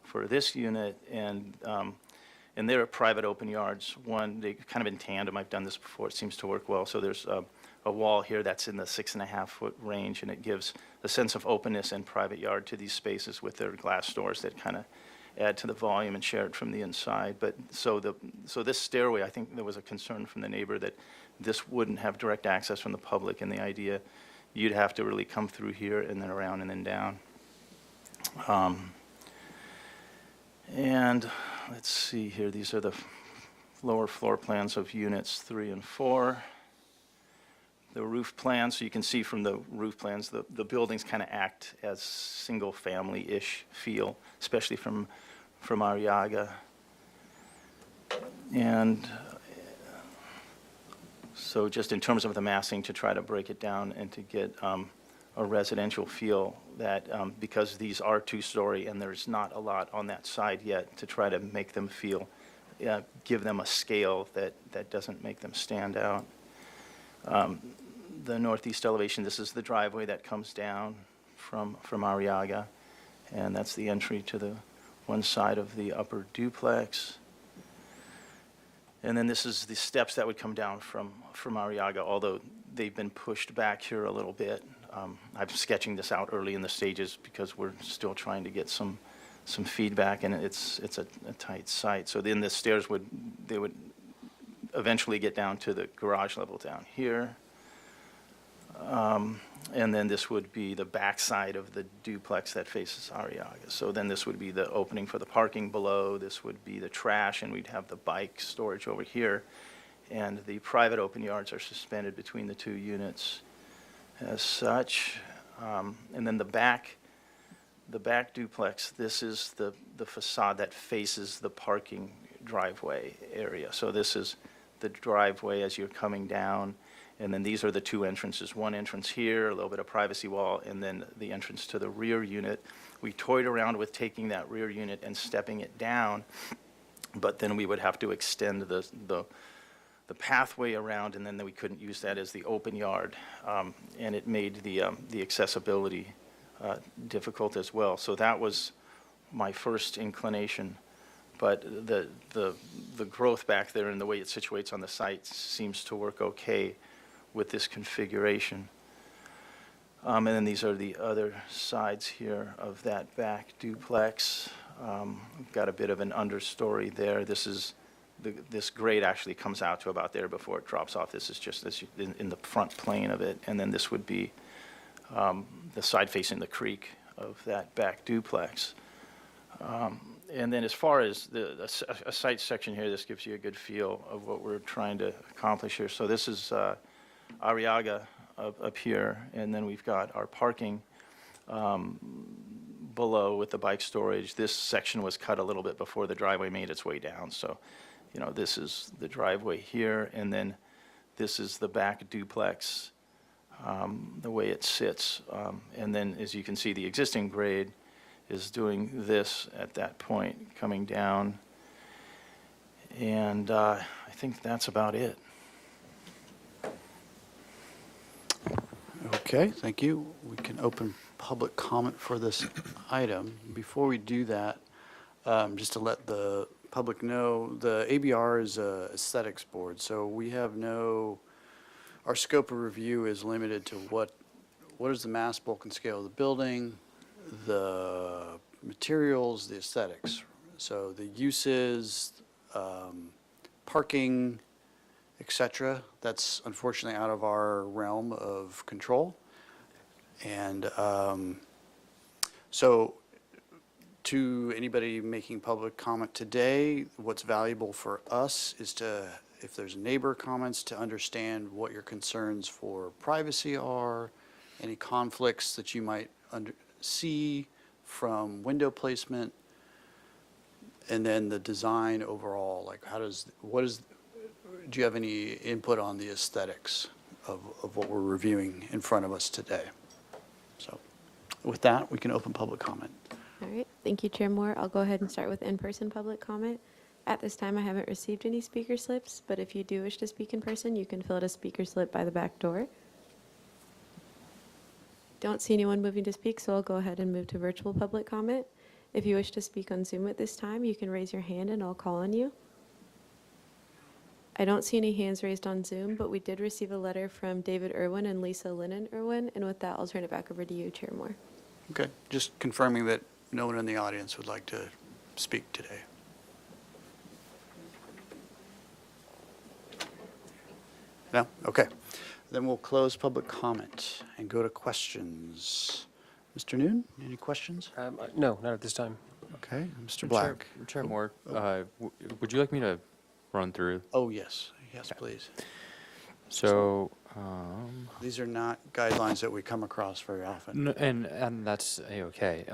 for this unit, and they're private open yards. They kind of in tandem. I've done this before. It seems to work well. So there's a wall here that's in the 6.5-foot range, and it gives a sense of openness and private yard to these spaces with their glass doors that kind of add to the volume and share it from the inside. But so this stairway, I think there was a concern from the neighbor that this wouldn't have direct access from the public, and the idea you'd have to really come through here and then around and then down. And let's see here. These are the lower floor plans of units 3 and 4. The roof plans, so you can see from the roof plans, the buildings kind of act as single-family-ish feel, especially from Arriaga. And so just in terms of the massing, to try to break it down and to get a residential feel, that because these are 2-story and there's not a lot on that side yet, to try to make them feel, give them a scale that doesn't make them stand out. The northeast elevation, this is the driveway that comes down from Arriaga, and that's the entry to the one side of the upper duplex. And then this is the steps that would come down from Arriaga, although they've been pushed back here a little bit. I'm sketching this out early in the stages because we're still trying to get some feedback, and it's a tight site. So then the stairs would eventually get down to the garage level down here. And then this would be the backside of the duplex that faces Arriaga. So then this would be the opening for the parking below. This would be the trash, and we'd have the bike storage over here. And the private open yards are suspended between the 2 units as such. And then the back duplex, this is the facade that faces the parking driveway area. So this is the driveway as you're coming down. And then these are the 2 entrances. One entrance here, a little bit of privacy wall, and then the entrance to the rear unit. We toyed around with taking that rear unit and stepping it down, but then we would have to extend the pathway around, and then we couldn't use that as the open yard. And it made the accessibility difficult as well. So that was my first inclination. But the growth back there and the way it situates on the site seems to work okay with this configuration. And then these are the other sides here of that back duplex. We've got a bit of an understory there. This grade actually comes out to about there before it drops off. This is just this in the front plane of it. And then this would be the side facing the creek of that back duplex. And then as far as a site section here, this gives you a good feel of what we're trying to accomplish here. So this is Arriaga up here, and then we've got our parking below with the bike storage. This section was cut a little bit before the driveway made its way down. So, you know, this is the driveway here, and then this is the back duplex, the way it sits. And then, as you can see, the existing grade is doing this at that point, coming down. And I think that's about it. Okay, thank you. We can open public comment for this item. Before we do that, just to let the public know, the ABR is a aesthetics board, so we have our scope of review is limited to what is the mass, bulk, and scale of the building, the materials, the aesthetics. So the uses, parking, et cetera, that's unfortunately out of our realm of control. And so to anybody making public comment today, what's valuable for us is to, if there's neighbor comments, to understand what your concerns for privacy are, any conflicts that you might see from window placement, and then the design overall, like do you have any input on the aesthetics of what we're reviewing in front of us today? So with that, we can open public comment. All right, thank you, Chair Moore. I'll go ahead and start with in-person public comment. At this time, I haven't received any speaker slips, but if you do wish to speak in person, you can fill out a speaker slip by the back door. Don't see anyone moving to speak, so I'll go ahead and move to virtual public comment. If you wish to speak on Zoom at this time, you can raise your hand and I'll call on you. I don't see any hands raised on Zoom, but we did receive a letter from David Irwin and Lisa Lennon Irwin, and with that, I'll turn it back over to you, Chair Moore. Okay, just confirming that no one in the audience would like to speak today. No? Okay. Then we'll close public comment and go to questions. Mr. Noon, any questions? No, not at this time. Okay, Mr. Black. Chair Moore, would you like me to run through? Oh, yes, yes, please. So, These are not guidelines that we come across very often. and that's a-okay,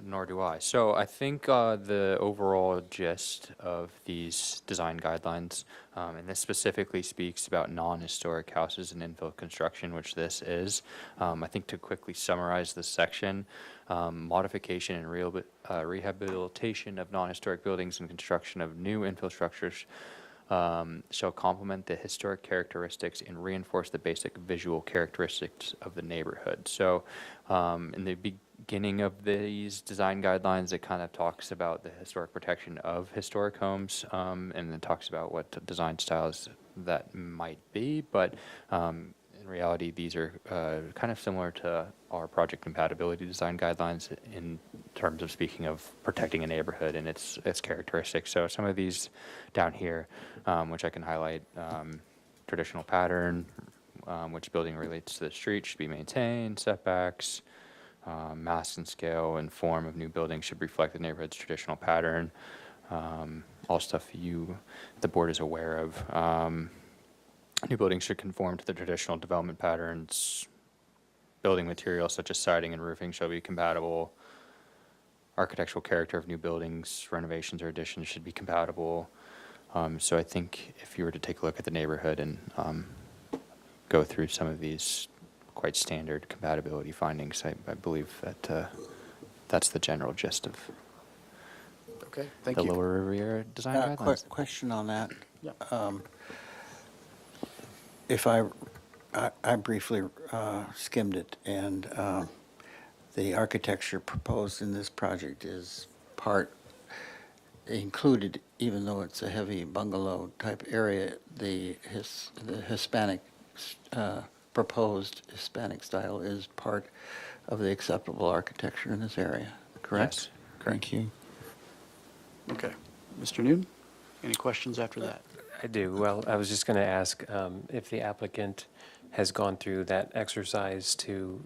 nor do I. So I think the overall gist of these design guidelines, and this specifically speaks about non-historic houses and infill construction, which this is. I think to quickly summarize this section, modification and rehabilitation of non-historic buildings and construction of new infill structures shall complement the historic characteristics and reinforce the basic visual characteristics of the neighborhood. So in the beginning of these design guidelines, it kind of talks about the historic protection of historic homes, and then talks about what design styles that might be, but in reality, these are kind of similar to our project compatibility design guidelines in terms of speaking of protecting a neighborhood and its characteristics. So some of these down here, which I can highlight, traditional pattern, which building relates to the street should be maintained, setbacks, mass and scale and form of new buildings should reflect the neighborhood's traditional pattern. All stuff the board is aware of. New buildings should conform to the traditional development patterns. Building materials such as siding and roofing shall be compatible. Architectural character of new buildings, renovations or additions should be compatible. So I think if you were to take a look at the neighborhood and go through some of these quite standard compatibility findings, I believe that that's the general gist of Okay, thank the you. Lower Riviera design guidelines. Question on that. Yeah. If I briefly skimmed it, and the architecture proposed in this project is included, even though it's a heavy bungalow type area, the Hispanic proposed Hispanic style is part of the acceptable architecture in this area, correct? Yes, Thank you. Okay. Mr. Newton, any questions after that? I do. Well, I was just going to ask if the applicant has gone through that exercise to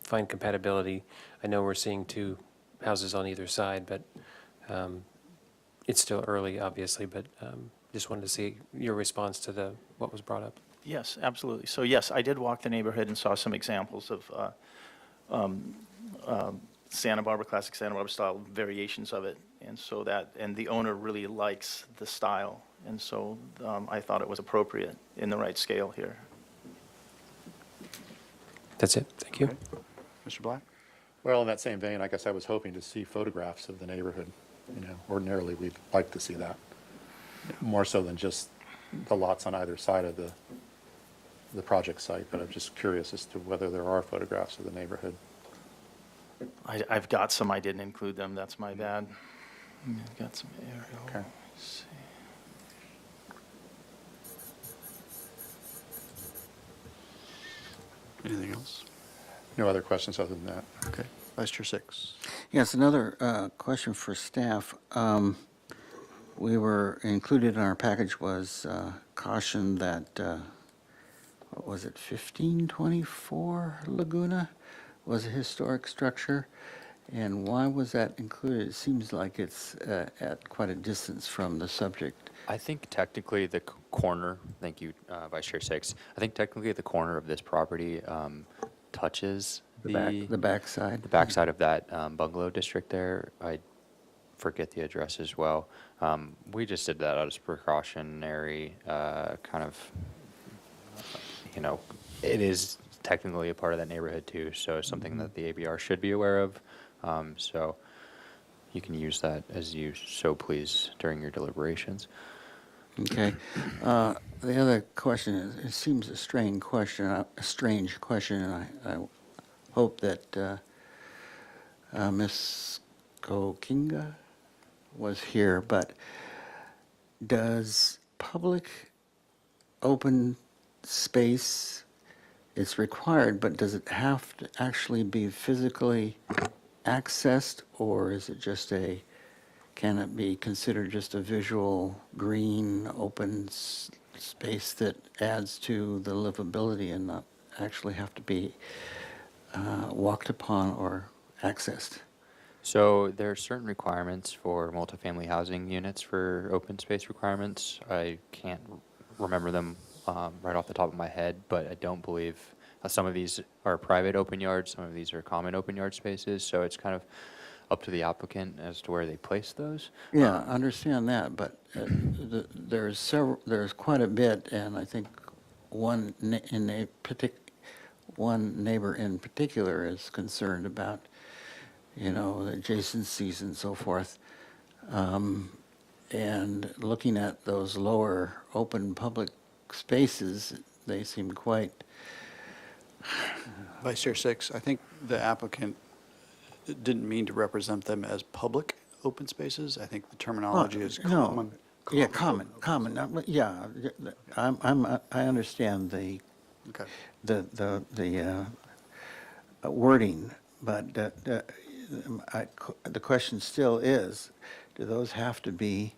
find compatibility. I know we're seeing two houses on either side, but it's still early, obviously, but just wanted to see your response to what was brought up. Yes, absolutely. So yes, I did walk the neighborhood and saw some examples of Santa Barbara, classic Santa Barbara style variations of it. And so and the owner really likes the style. And so I thought it was appropriate in the right scale here. That's it. Thank you. Okay. Mr. Black? Well, in that same vein, I guess I was hoping to see photographs of the neighborhood. Ordinarily, we'd like to see that, more so than just the lots on either side of the project site, but I'm just curious as to whether there are photographs of the neighborhood. I've got some, I didn't include them, that's my bad. I've got some aerial. Okay. Let's see. Anything else? No other questions other than that. Okay. Vice Chair Six. Yes, another question for staff. We were included in our package was caution that, what was it, 1524 Laguna was a historic structure. And why was that included? It seems like it's at quite a distance from the subject. I think technically the corner, thank you, Vice Chair Six. I think technically the corner of this property touches The backside. the backside of that bungalow district there. I forget the address as well. We just did that as precautionary kind of, it is technically a part of that neighborhood too, so it's something that the ABR should be aware of. So you can use that as you so please during your deliberations. Okay. The other question is, it seems a strange question, and I hope that Ms. Kokinga was here, but does public open space, it's required, but does it have to actually be physically accessed, or is it just can it be considered just a visual green open space that adds to the livability and not actually have to be walked upon or accessed? So there are certain requirements for multifamily housing units for open space requirements. I can't remember them right off the top of my head, but I don't believe some of these are private open yards, some of these are common open yard spaces, so it's kind of up to the applicant as to where they place those. Yeah, I understand that, but there's quite a bit, and I think one neighbor in particular is concerned about, the adjacencies and so forth. And looking at those lower open public spaces, they seem quite... Vice Chair Six, I think the applicant didn't mean to represent them as public open spaces. I think the terminology is No. common. Yeah, common. Yeah, I understand the Okay. wording, but the question still is, do those have to be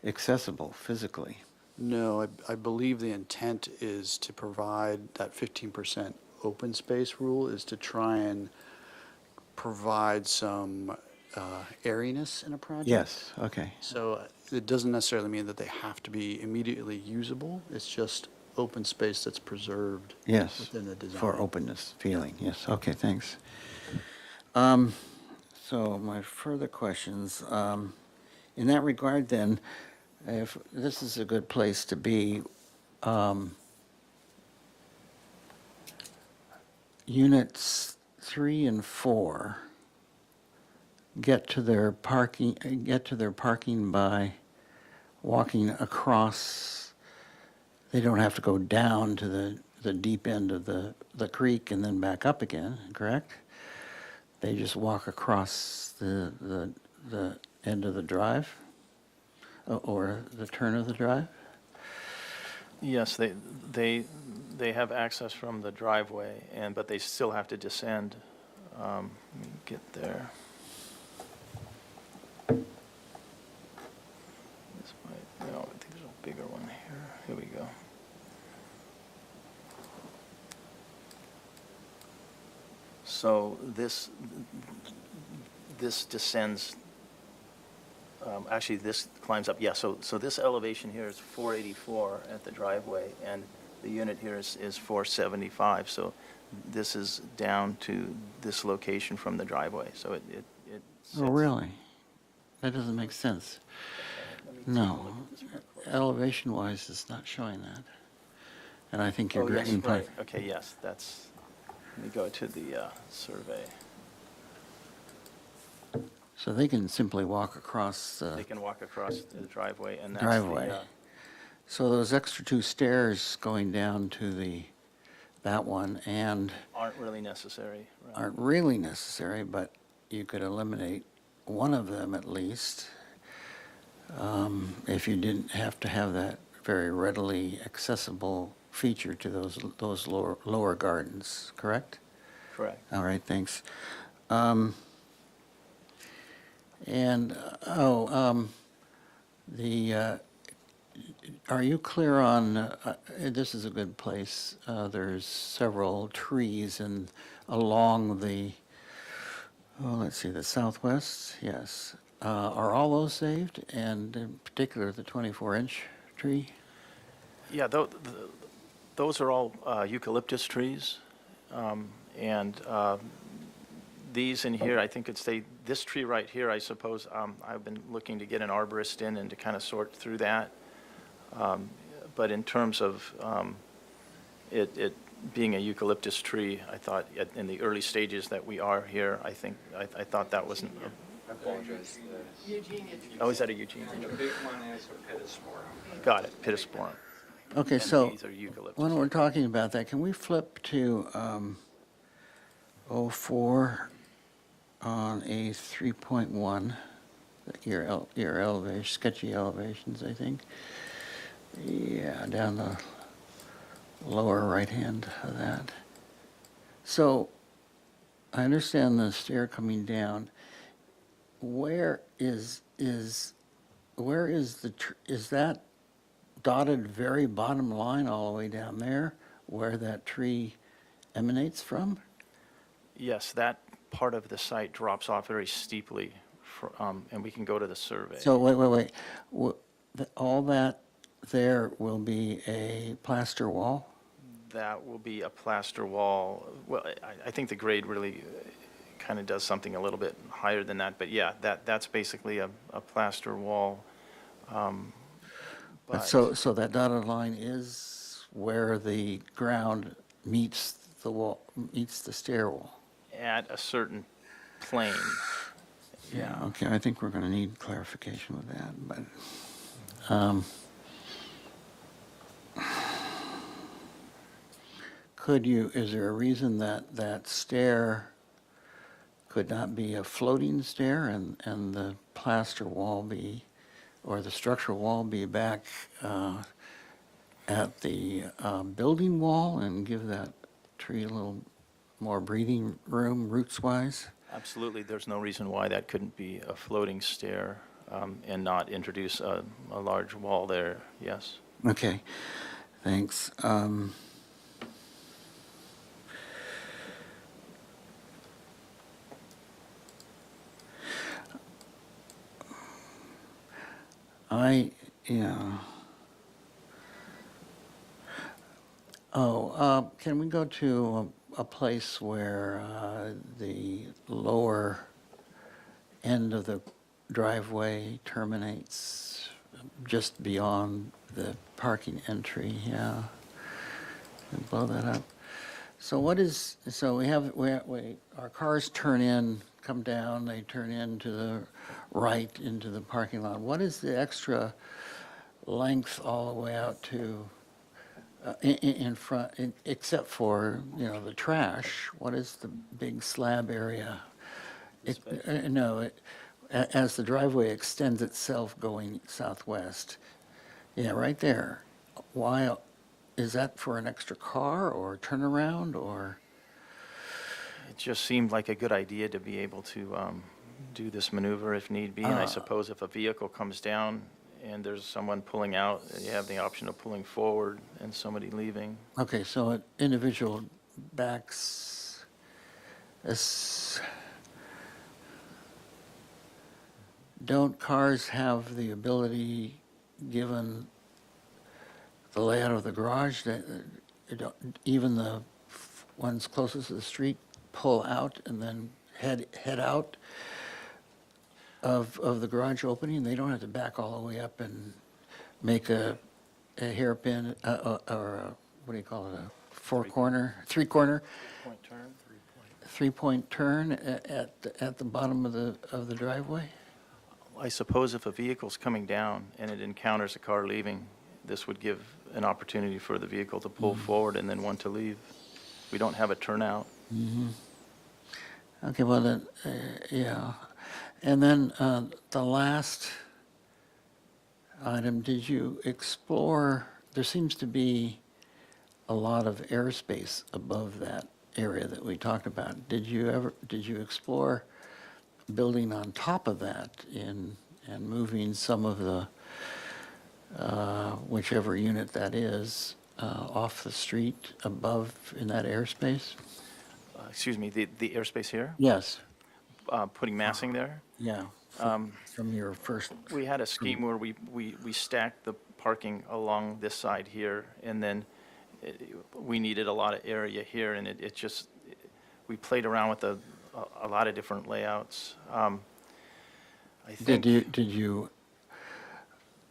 accessible physically? No, I believe the intent is to provide that 15% open space rule is to try and provide some airiness in a project. Yes, okay. So it doesn't necessarily mean that they have to be immediately usable. It's just open space that's preserved Yes, within the design. for openness feeling, yes, okay, thanks. So my further questions, in that regard then, if this is a good place to be, units 3 and 4 get to their parking by walking across. They don't have to go down to the deep end of the creek and then back up again, correct? They just walk across the end of the drive or the turn of the drive? Yes, They have access from the driveway, but they still have to descend. Let me get there. This might, no, I think there's a bigger one here. Here we go. So this descends, actually, this climbs up, yeah, so this elevation here is 484 at the driveway, and the unit here is 475, so this is down to this location from the driveway, so it sits. Oh, really? That doesn't make sense. Let me take a No, look at this real quick. elevation-wise, it's not showing that. And I think you're Oh, yes, getting, right, okay, yes, that's, let me go to the survey. so they can simply walk across They the can walk across the driveway, and that's the, driveway. So those extra 2 stairs going down to that one and aren't really necessary, right? aren't really necessary, but you could eliminate one of them at least, if you didn't have to have that very readily accessible feature to those lower gardens, correct? Correct. All right, thanks. Are you clear on, this is a good place, there's several trees and along let's see, the southwest, yes. Are all those saved, and in particular the 24-inch tree? Yeah, those are all eucalyptus trees. And these in here, I think this tree right here, I suppose, I've been looking to get an arborist in and to kind of sort through that. But in terms of it being a eucalyptus tree, I thought in the early stages that we are here, I thought that wasn't. I apologize. Oh, is that a Eugene? And the big one is a pittosporum. Got it, pittosporum. Okay, And so these are eucalyptus. when we're talking about that, can we flip to 04 on a 3.1, your elevation, sketchy elevations, I think? Yeah, down the lower right hand of that. So I understand the stair coming down. Where is that dotted very bottom line all the way down there where that tree emanates from? Yes, that part of the site drops off very steeply, and we can go to the survey. So wait. All that there will be a plaster wall? That will be a plaster wall. Well, I think the grade really kind of does something a little bit higher than that, but yeah, that's basically a plaster wall. But So that dotted line is where the ground meets the wall, meets the stair wall? at a certain plane. Yeah, okay, I think we're going to need clarification with that, but, is there a reason that that stair could not be a floating stair and the plaster wall be, or the structural wall be back at the building wall and give that tree a little more breathing room roots-wise? Absolutely, there's no reason why that couldn't be a floating stair and not introduce a large wall there, yes. Okay, thanks. Yeah. Oh, can we go to a place where the lower end of the driveway terminates just beyond the parking entry? Yeah. And blow that up. So our cars turn in, come down, they turn in to the right into the parking lot. What is the extra length all the way out to in front, except for, the trash? What is the big slab area? As the driveway extends itself going southwest. Yeah, right there. Why is that for an extra car or turnaround or? It just seemed like a good idea to be able to do this maneuver if need be. And I suppose if a vehicle comes down and there's someone pulling out, you have the option of pulling forward and somebody leaving. Okay, so an individual backs, don't cars have the ability, given the layout of the garage, that even the ones closest to the street pull out and then head out of the garage opening? They don't have to back all the way up and make a hairpin, or what do you call it, a three-corner, Point turn. three-point turn at the bottom of the driveway? I suppose if a vehicle's coming down and it encounters a car leaving, this would give an opportunity for the vehicle to pull forward and then one to leave. We don't have a turnout. Okay, well then, yeah. And then the last item, did you explore, there seems to be a lot of airspace above that area that we talked about. Did you explore building on top of that and moving some of the, whichever unit that is, off the street above in that airspace? Excuse me, the airspace here, Yes, putting massing there. yeah, from your first, We had a scheme where we stacked the parking along this side here, and then we needed a lot of area here, and it just, we played around with a lot of different layouts. I think. did you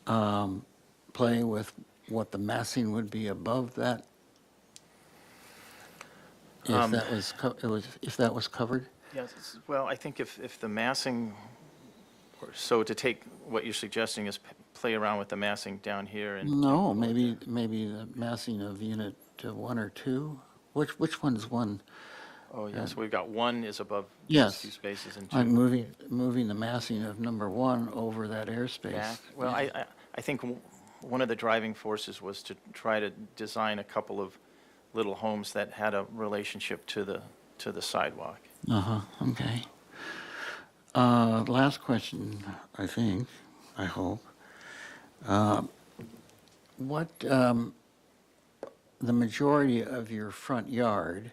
play with what the massing would be above that? If that was covered? Yes, well, I think if the massing, so to take what you're suggesting is play around with the massing down here and. No, maybe the massing of unit 1 or 2? Which one's one? Oh, yes, we've got one is above Yes. these 2 spaces and I'm 2 moving the massing of number 1 over that airspace. back. Well, I think one of the driving forces was to try to design a couple of little homes that had a relationship to the sidewalk. Uh-huh, okay. Last question, I think, I hope. What, the majority of your front yard,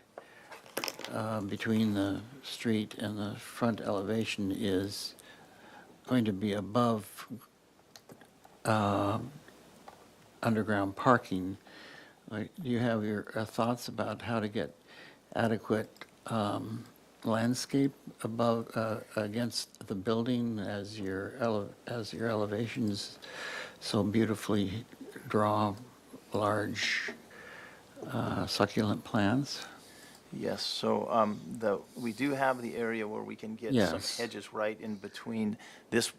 between the street and the front elevation is going to be above underground parking. Do you have your thoughts about how to get adequate landscape above, against the building as your elevations so beautifully draw large succulent plants? Yes, so we do have the area where we can get some Yes. hedges right in between. This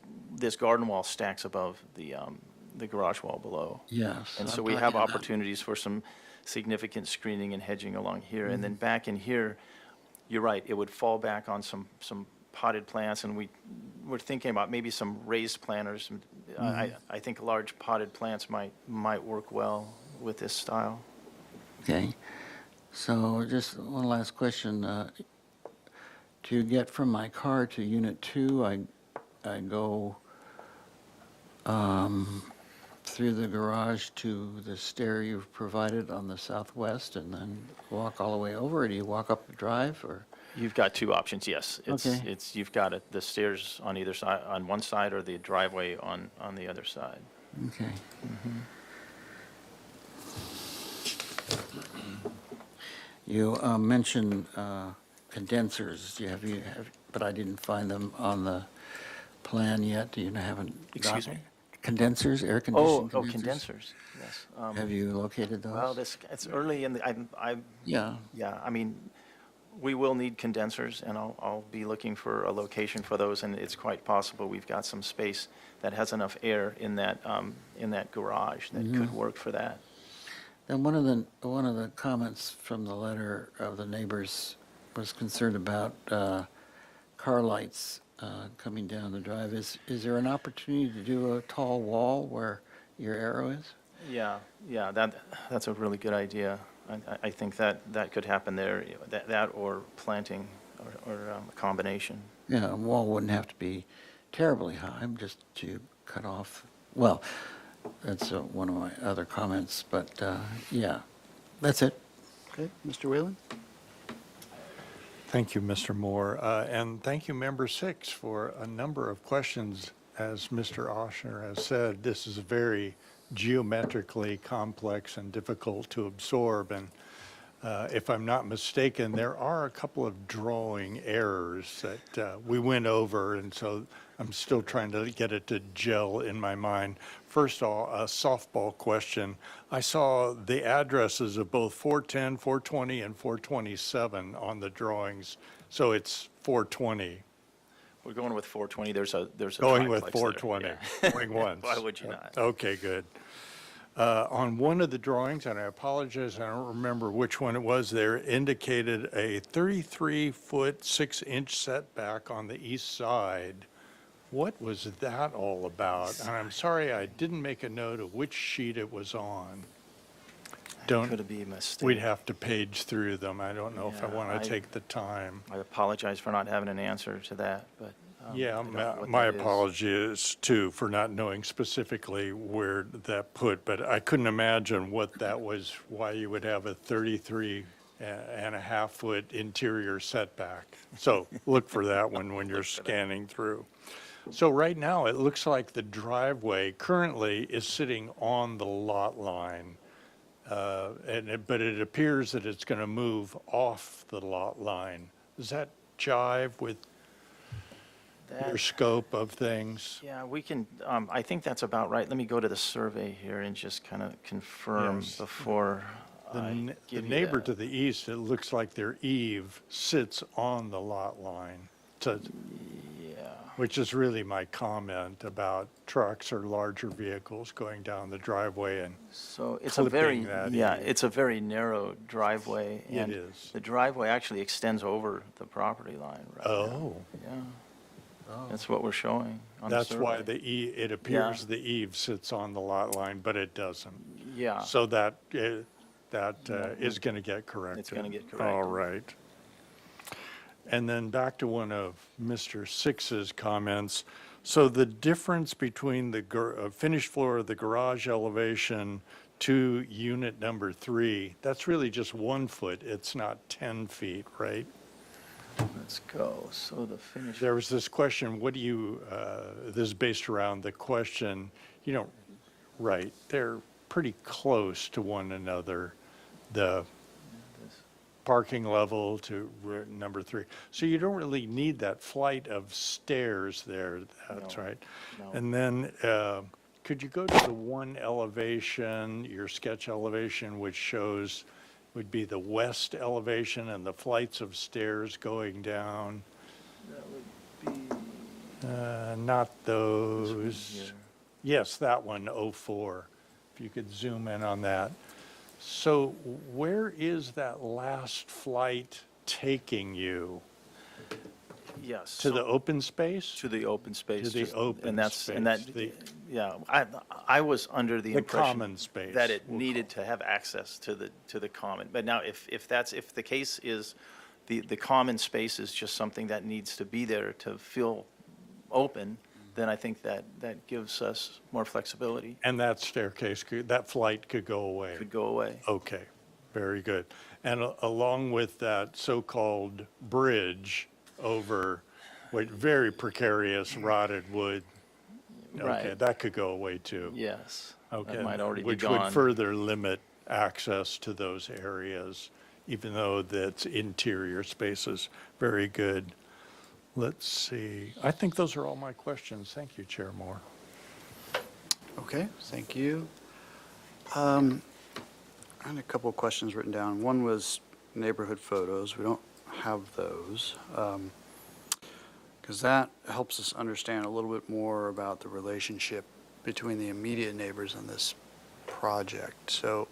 garden wall stacks above the garage wall below. Yes. And I'm so we have talking about- opportunities for some significant screening and hedging along here. And then back in here, you're right, it would fall back on some potted plants, and we're thinking about maybe some raised planters. I think large potted plants might work well with this style. Okay. So just one last question. To get from my car to Unit 2, I go through the garage to the stair you've provided on the southwest and then walk all the way over, or do you walk up the drive, or? You've got 2 options, yes. Okay. You've got the stairs on either side, on one side, or the driveway on the other side. Okay. You mentioned condensers. You have, but I didn't find them on the plan yet. You haven't. Excuse me? Condensers, air conditioning Oh, condensers? condensers, yes. Have you located those? Well, it's early in the, Yeah. yeah, I mean, we will need condensers, and I'll be looking for a location for those, and it's quite possible we've got some space that has enough air in that garage that could work for that. Then one of the comments from the letter of the neighbors was concerned about car lights coming down the drive. Is there an opportunity to do a tall wall where your arrow is? Yeah, yeah, that's a really good idea. I think that could happen there, that or planting, or a combination. Yeah, a wall wouldn't have to be terribly high, just to cut off, well, that's one of my other comments, but yeah, that's it. Okay, Mr. Whalen? Thank you, Mr. Moore. And thank you, Member 6, for a number of questions. As Mr. Oshner has said, this is very geometrically complex and difficult to absorb. And if I'm not mistaken, there are a couple of drawing errors that we went over, and so I'm still trying to get it to gel in my mind. First of all, a softball question. I saw the addresses of both 410, 420, and 427 on the drawings, so it's 420. We're going with 420, there's a Going with triplex there, 420, yeah. going once. Why would you not? Okay, good. On one of the drawings, and I apologize, I don't remember which one it was, there indicated a 33-foot, 6-inch setback on the east side. What was that all about? And I'm sorry, I didn't make a note of which sheet it was on. Could be a mistake. We'd have to page through them. I don't know if I Yeah, want to take the time. I apologize for not having an answer to that, but. Yeah, I don't know what my that is. apologies too for not knowing specifically where that put, but I couldn't imagine what that was, why you would have a 33.5-foot interior setback. So look for that one when you're scanning through. So right now, it looks like the driveway currently is sitting on the lot line. But it appears that it's going to move off the lot line. Does that jive with your scope of things? Yeah, we can, I think that's about right. Let me go to the survey here and just kind of confirm Yes. before The I n- the give you neighbor that. to the east, it looks like their eave sits on the lot line, Yeah, which is really my comment about trucks or larger vehicles going down the driveway and so it's a very, clipping that yeah, eave. it's a very narrow driveway. It and is. The driveway actually extends over the property line right now. Oh, Yeah, that's what we're showing on the that's why survey. it appears the eave sits on the lot line, but it doesn't. Yeah. So that is going to get corrected. It's gonna get All corrected. right. And then back to one of Mr. Six's comments. So the difference between the finished floor of the garage elevation to unit number 3, that's really just 1 foot. It's not 10 feet, right? Let's go. So the finish. There was this question, what do you, this is based around the question, right, they're pretty close to one another, the parking level to number 3. So you don't really need that flight of stairs there, that's No, right. no. And then, could you go to the one elevation, your sketch elevation, which shows, would be the west elevation and the flights of stairs going down? Not those. here. Yes, that one, 04. If you could zoom in on that. So where is that last flight taking you? Yes. To so- the open space? To the open space. To the just- open and that's, and that, space, yeah, I was under the The impression. common space, That it we'll needed to have access to the common. But now, if the case is, the common space is just something that needs to be there to feel open, then I think that gives us more flexibility. And that staircase, that flight could go away? Could go away. Okay, very good. And along with that so-called bridge over with very precarious rotted wood, okay, Right. that could go away too? Yes. Okay. That might already be Which gone. would further limit access to those areas, even though that's interior spaces. Very good. Let's see. I think those are all my questions. Thank you, Chair Moore. Okay, thank you. I had a couple of questions written down. One was neighborhood photos. We don't have those. Because that helps us understand a little bit more about the relationship between the immediate neighbors and this project. So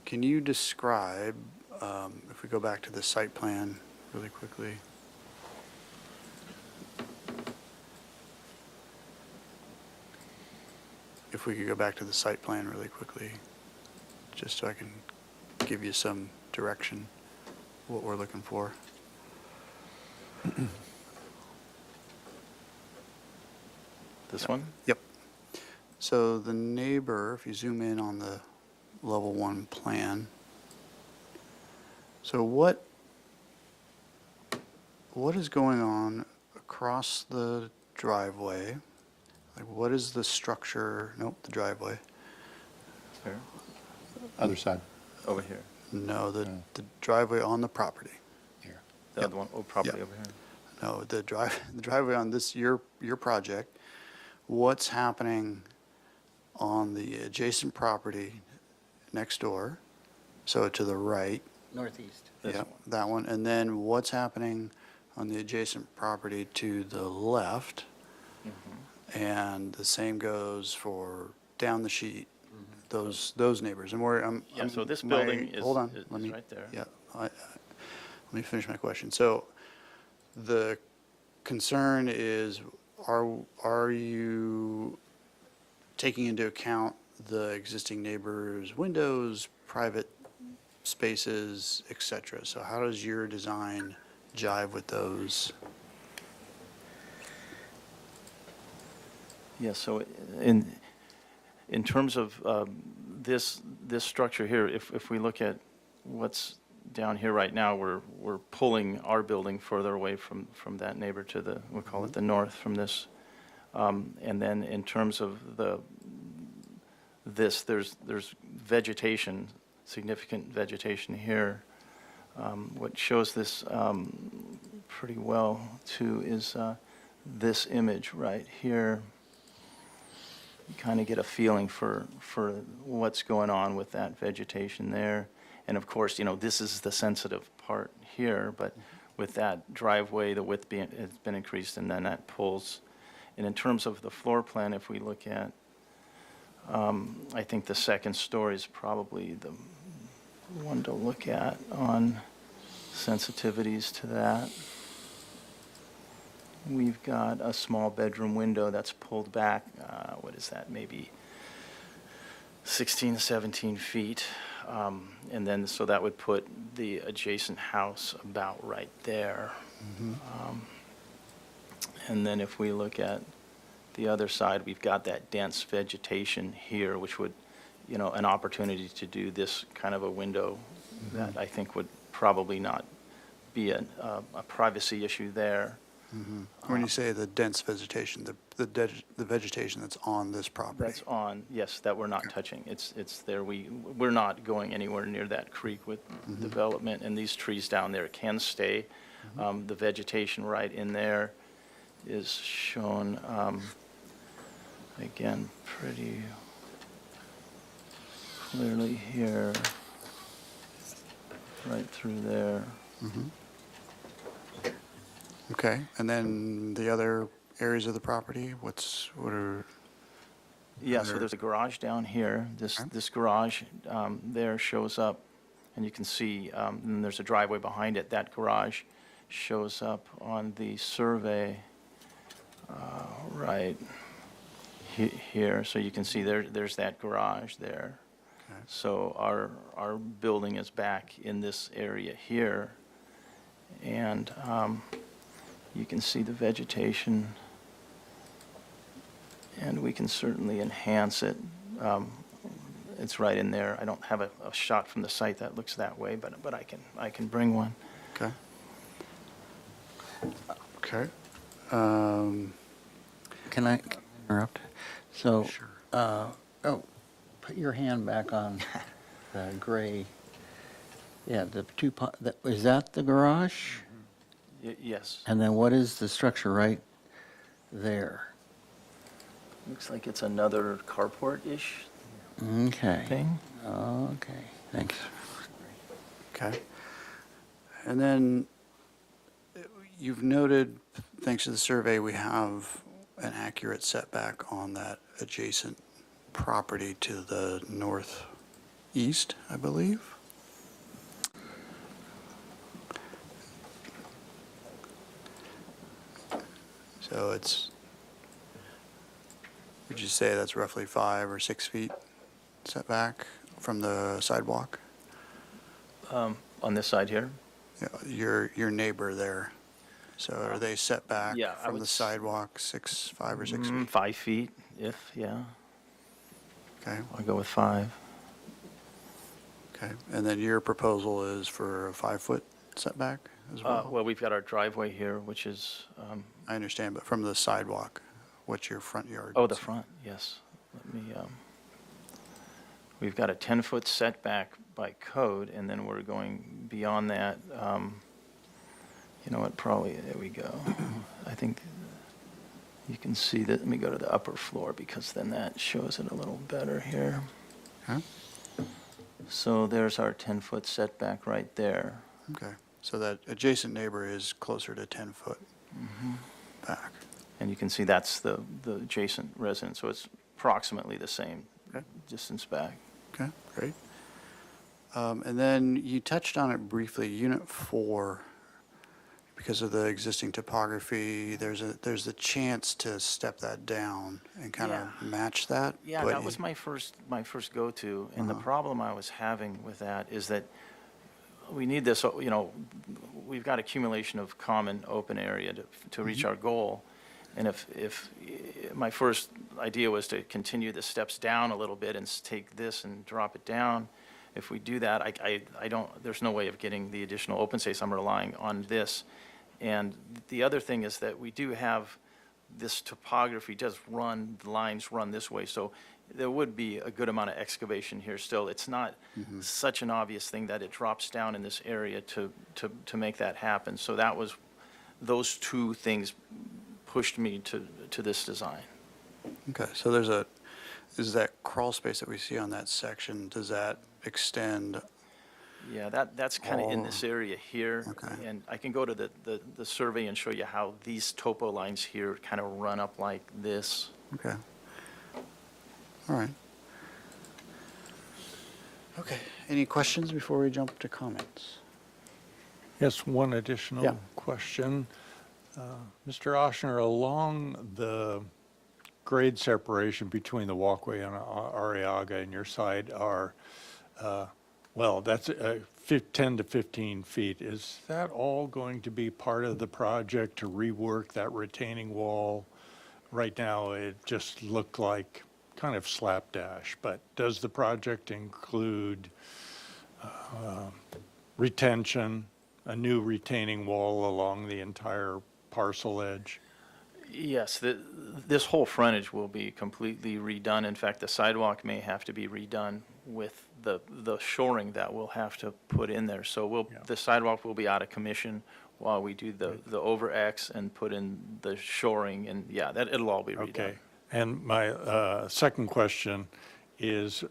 can you describe, if we go back to the site plan really quickly? if we could go back to the site plan really quickly, just so I can give you some direction, what we're looking for. This one? Yep. So the neighbor, if you zoom in on the level 1 plan, so what is going on across the driveway? Like, what is the structure? Nope, the driveway. Here. Other side. Over here. No, the driveway on the property. Here. The Yep. other one, probably Yep. over here. No, the driveway on this, your project, what's happening on the adjacent property next door? So to the right, Northeast. This yep, one. that one. And then what's happening on the adjacent property to the left? And the same goes for down the sheet, those neighbors. And Yeah, so this building is- hold on, is let me, right there. Yeah, let me finish my question. So the concern is, are you taking into account the existing neighbors' windows, private spaces, et cetera? So how does your design jive with those? Yeah, so in terms of this structure here, if we look at what's down here right now, we're pulling our building further away from that neighbor to the, we'll call it the north from this. And then in terms of there's vegetation, significant vegetation here. What shows this pretty well too is this image right here. You kind of get a feeling for what's going on with that vegetation there. And of course, this is the sensitive part here, but with that driveway, the width has been increased, and then that pulls. And in terms of the floor plan, if we look at, I think the second story is probably the one to look at on sensitivities to that. We've got a small bedroom window that's pulled back, what is that, maybe 16, 17 feet. And then, so that would put the adjacent house about right there. And then if we look at the other side, we've got that dense vegetation here, which would, an opportunity to do this kind of a window that I think would probably not be a privacy issue there. When you say the dense vegetation, the vegetation that's on this property? That's on, yes, that we're not touching. It's there. We're not going anywhere near that creek with development, and these trees down there can stay. The vegetation right in there is shown, again, pretty clearly here, right through there. Okay, and then the other areas of the property, what are? Yeah, so Other- there's a garage down here. This garage there shows up, and you can see, and there's a driveway behind it. That garage shows up on the survey right here. So you can see there's that garage there. Okay. So our building is back in this area here, and you can see the vegetation, and we can certainly enhance it. It's right in there. I don't have a shot from the site that looks that way, but I can bring one. Okay. Okay. Can I interrupt? So, Sure. put your hand back on the gray. Yeah, is that the garage? Yes. And then what is the structure right there? Looks like it's another carport-ish Okay. thing. Okay, thanks. Okay. And then you've noted, thanks to the survey, we have an accurate setback on that adjacent property to the northeast, I believe. So would you say that's roughly 5 or 6 feet setback from the sidewalk? On this side here? Your neighbor there. So are they set back Yeah, I from would the s- sidewalk 5 or 6 feet? 5 feet, if, yeah. Okay, I'll go with 5. okay. And then your proposal is for a 5-foot setback as well? Well, we've got our driveway here, which is, I understand, but from the sidewalk, what's your front yard? oh, the front, yes. Let me, we've got a 10-foot setback by code, and then we're going beyond that. You know what, probably, there we go. I think you can see that, let me go to the upper floor, because then that shows it a little better here. Huh? So there's our 10-foot setback right there. Okay, so that adjacent neighbor is closer to 10 foot back. And you can see that's the adjacent residence, so it's approximately the same Okay. distance back. Okay, great. And then you touched on it briefly, Unit 4, because of the existing topography, there's the chance to step that down and kind of Yeah. match that. Yeah, but that was my first go-to, and the problem I was having with that is that we need this, you know, we've got accumulation of common open area to reach our goal. And if my first idea was to continue the steps down a little bit and take this and drop it down. If we do that, I don't, there's no way of getting the additional open space. I'm relying on this. And the other thing is that we do have this topography does run, the lines run this way. So there would be a good amount of excavation here still. It's not such an obvious thing that it drops down in this area to make that happen. So that was, those two things pushed me to this design. Okay, so is that crawl space that we see on that section, does that extend? Yeah, that's kind of in this area here. Okay. And I can go to the survey and show you how these topo lines here kind of run up like this. Okay. All right. Okay, any questions before we jump to comments? Yes, one Yeah. additional question. Mr. Oshner, along the grade separation between the walkway and Arriaga and your side are, well, that's 10 to 15 feet. Is that all going to be part of the project to rework that retaining wall? Right now, it just looked like kind of slapdash, but does the project include retention, a new retaining wall along the entire parcel edge? Yes, this whole frontage will be completely redone. In fact, the sidewalk may have to be redone with the shoring that we'll have to put in there. So the sidewalk will be out of commission while we do the over X and put in the shoring, and yeah, it'll all be redone. Okay. And my second question is,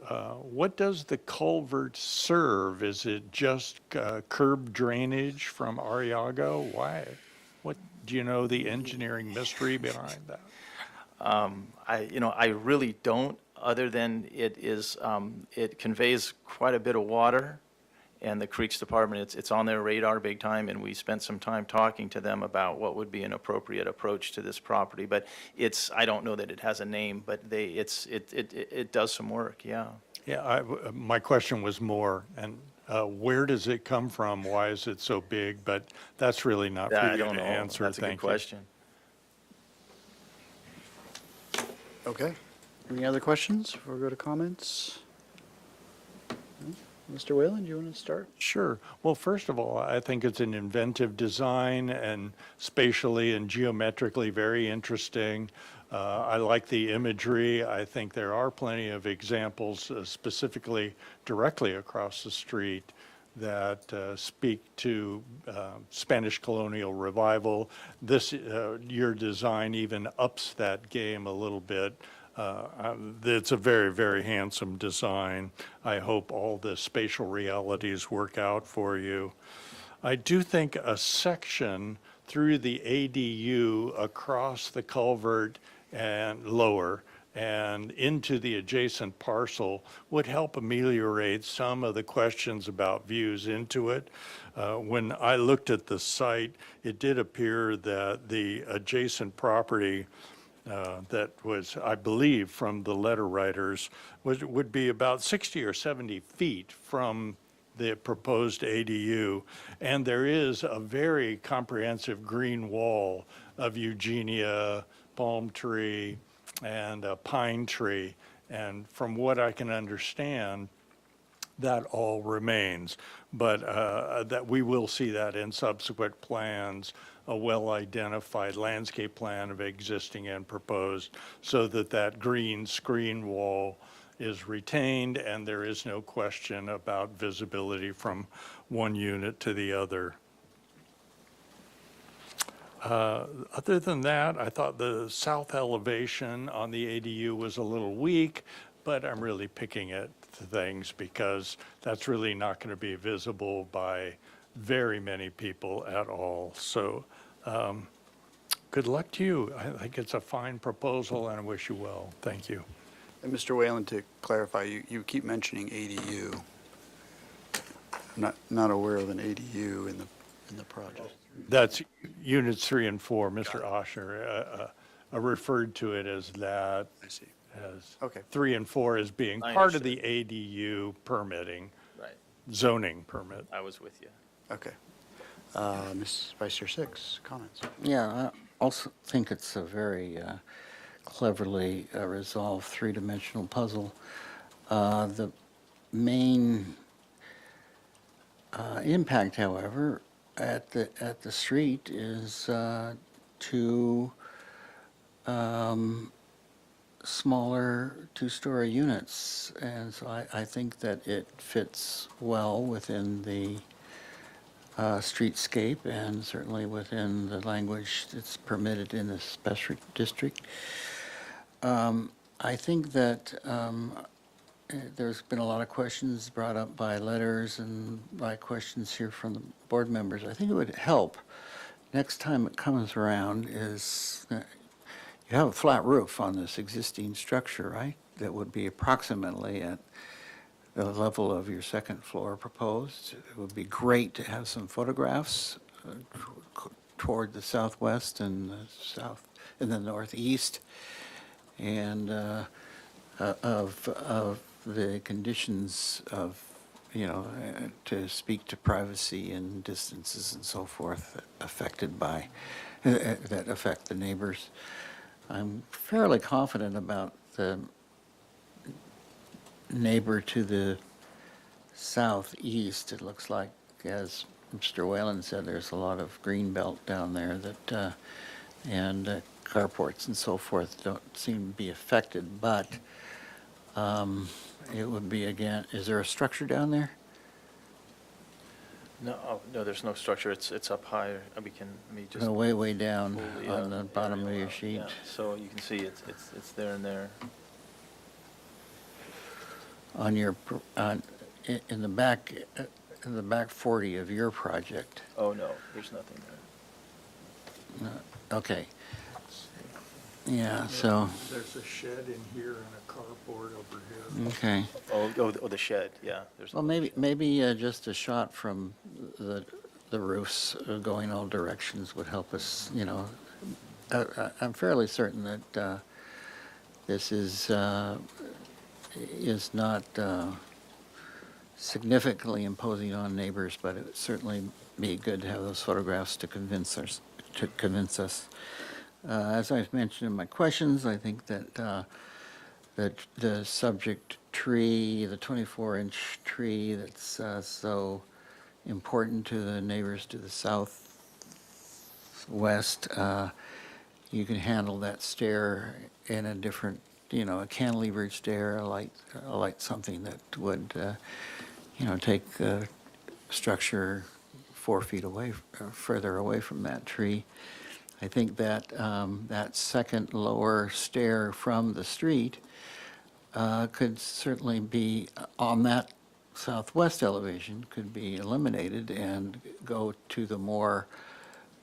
what does the culvert serve? Is it just curb drainage from Arriaga? Why? What, do you know the engineering mystery behind that? I really don't, other than it conveys quite a bit of water, and the Creeks Department, it's on their radar big time, and we spent some time talking to them about what would be an appropriate approach to this property. But I don't know that it has a name, but it does some work, yeah. Yeah, my question was more, and where does it come from? Why is it so big? But that's really not for I you don't to know. answer. That's a good Thank you. question. Okay, any other questions before we go to comments? No? Mr. Whalen, do you want to start? Sure. Well, first of all, I think it's an inventive design and spatially and geometrically very interesting. I like the imagery. I think there are plenty of examples specifically directly across the street that speak to Spanish colonial revival. Your design even ups that game a little bit. It's a very, very handsome design. I hope all the spatial realities work out for you. I do think a section through the ADU across the culvert and lower and into the adjacent parcel would help ameliorate some of the questions about views into it. When I looked at the site, it did appear that the adjacent property that was, I believe, from the letter writers, would be about 60 or 70 feet from the proposed ADU. And there is a very comprehensive green wall of Eugenia, palm tree, and a pine tree. And from what I can understand, that all remains. But that we will see that in subsequent plans, a well-identified landscape plan of existing and proposed, so that that green screen wall is retained and there is no question about visibility from one unit to the other. Other than that, I thought the south elevation on the ADU was a little weak, but I'm really picking at things because that's really not going to be visible by very many people at all. So good luck to you. I think it's a fine proposal and I wish you well. Thank you. And Mr. Whalen, to clarify, you keep mentioning ADU. I'm not aware of an ADU in the project. That's units 3 and 4. Mr. Oshner referred to it as that. I see. As Okay. 3 and 4 as being I part of the ADU permitting, Right, zoning permit. I was with you. Okay. Ms. Vice Chair Six, comments? Yeah, I also think it's a very cleverly resolved three-dimensional puzzle. The main impact, however, at the street is two smaller two-story units, and so I think that it fits well within the streetscape and certainly within the language that's permitted in the special district. I think that there's been a lot of questions brought up by letters and by questions here from the board members. I think it would help next time it comes around is you have a flat roof on this existing structure, right? That would be approximately at the level of your second floor proposed. It would be great to have some photographs toward the southwest and the south and the northeast, and of the conditions of, to speak to privacy and distances and so forth affected by, that affect the neighbors. I'm fairly confident about the neighbor to the southeast. It looks like, as Mr. Whalen said, there's a lot of green belt down there that, and carports and so forth don't seem to be affected, but it would be, again, is there a structure down there? No, no, there's no structure. It's up higher. We can, let me just. No, way down pull the, on the bottom of aerial your out. sheet. Yeah, so you can see it's there and there. On your, in the back 40 of your project. Oh, no, there's nothing there. Okay. Yeah, so, There's a shed in here and a carport over here. okay. Oh, the shed, yeah. There's Well, no shed. maybe just a shot from the roofs going all directions would help us, I'm fairly certain that this is not significantly imposing on neighbors, but it would certainly be good to have those photographs to convince us. As I've mentioned in my questions, I think that that the subject tree, the 24-inch tree that's so important to the neighbors to the southwest, you can handle that stair in a different, a cantilevered stair, like something that would, take the structure 4 feet away, further away from that tree. I think that that second lower stair from the street could certainly be on that southwest elevation, could be eliminated and go to the more,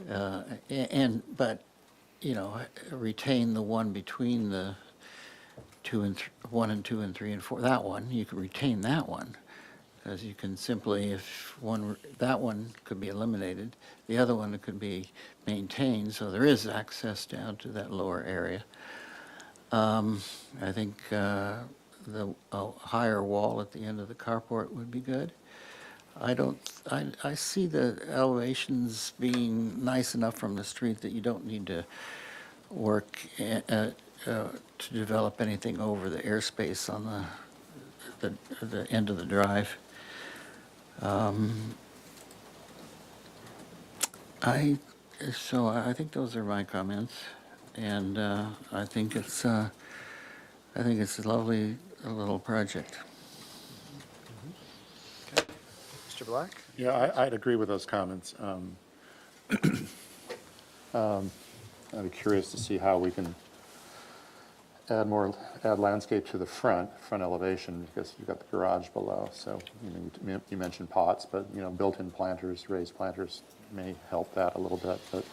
but retain the one between the 1 and 2 and 3 and 4. That one, you could retain that one. Because you can simply, if that one could be eliminated, the other one could be maintained, so there is access down to that lower area. I think a higher wall at the end of the carport would be good. I see the elevations being nice enough from the street that you don't need to work to develop anything over the airspace on the end of the drive. I think those are my comments, and I think it's a lovely little project. Mr. Black? Yeah, I'd agree with those comments. I'd be curious to see how we can add landscape to the front elevation, because you've got the garage below. So, you mentioned pots, but, built-in planters, raised planters may help that a little bit, but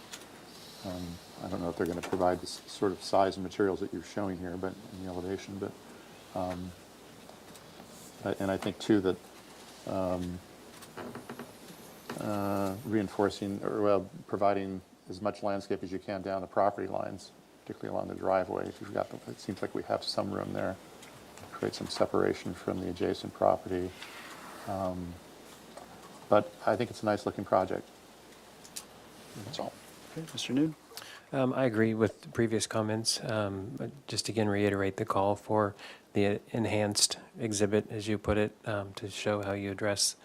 I don't know if they're going to provide the sort of size and materials that you're showing here, but in the elevation, but, and I think too that reinforcing, or providing as much landscape as you can down the property lines, particularly along the driveway. It seems like we have some room there to create some separation from the adjacent property. But I think it's a nice looking project. That's all. Okay, Mr. Nude? I agree with the previous comments. Just again, reiterate the call for the enhanced exhibit, as you put it, to show how you address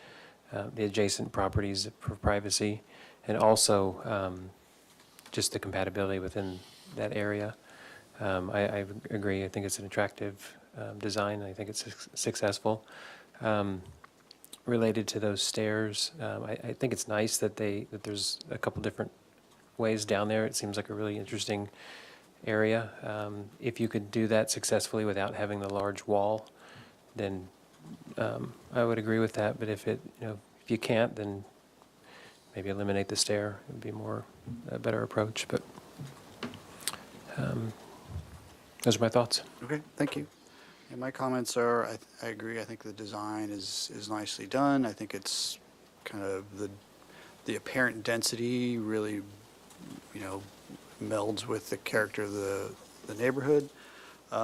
the adjacent properties for privacy, and also just the compatibility within that area. I agree. I think it's an attractive design. I think it's successful. Related to those stairs, I think it's nice that there's a couple different ways down there. It seems like a really interesting area. If you could do that successfully without having the large wall, then I would agree with that. But if you can't, then maybe eliminate the stair. It would be a better approach. But those are my thoughts. Okay, thank you. And my comments are, I agree, I think the design is nicely done. I think it's kind of the apparent density really, melds with the character of the neighborhood.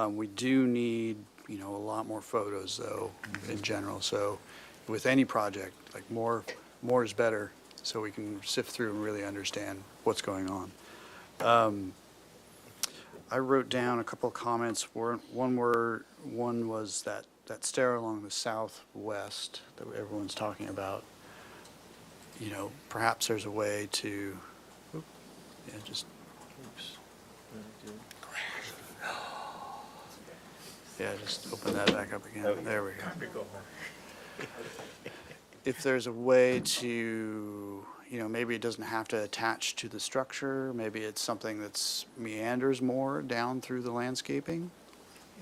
We do need, a lot more photos though, in general. So with any project, like more is better, so we can sift through and really understand what's going on. I wrote down a couple of comments. One was that stair along the southwest that everyone's talking about. Perhaps there's a way to, oops. Yeah, just open that back up again. There we go. If there's a way to, maybe it doesn't have to attach to the structure. Maybe it's something that's meanders more down through the landscaping,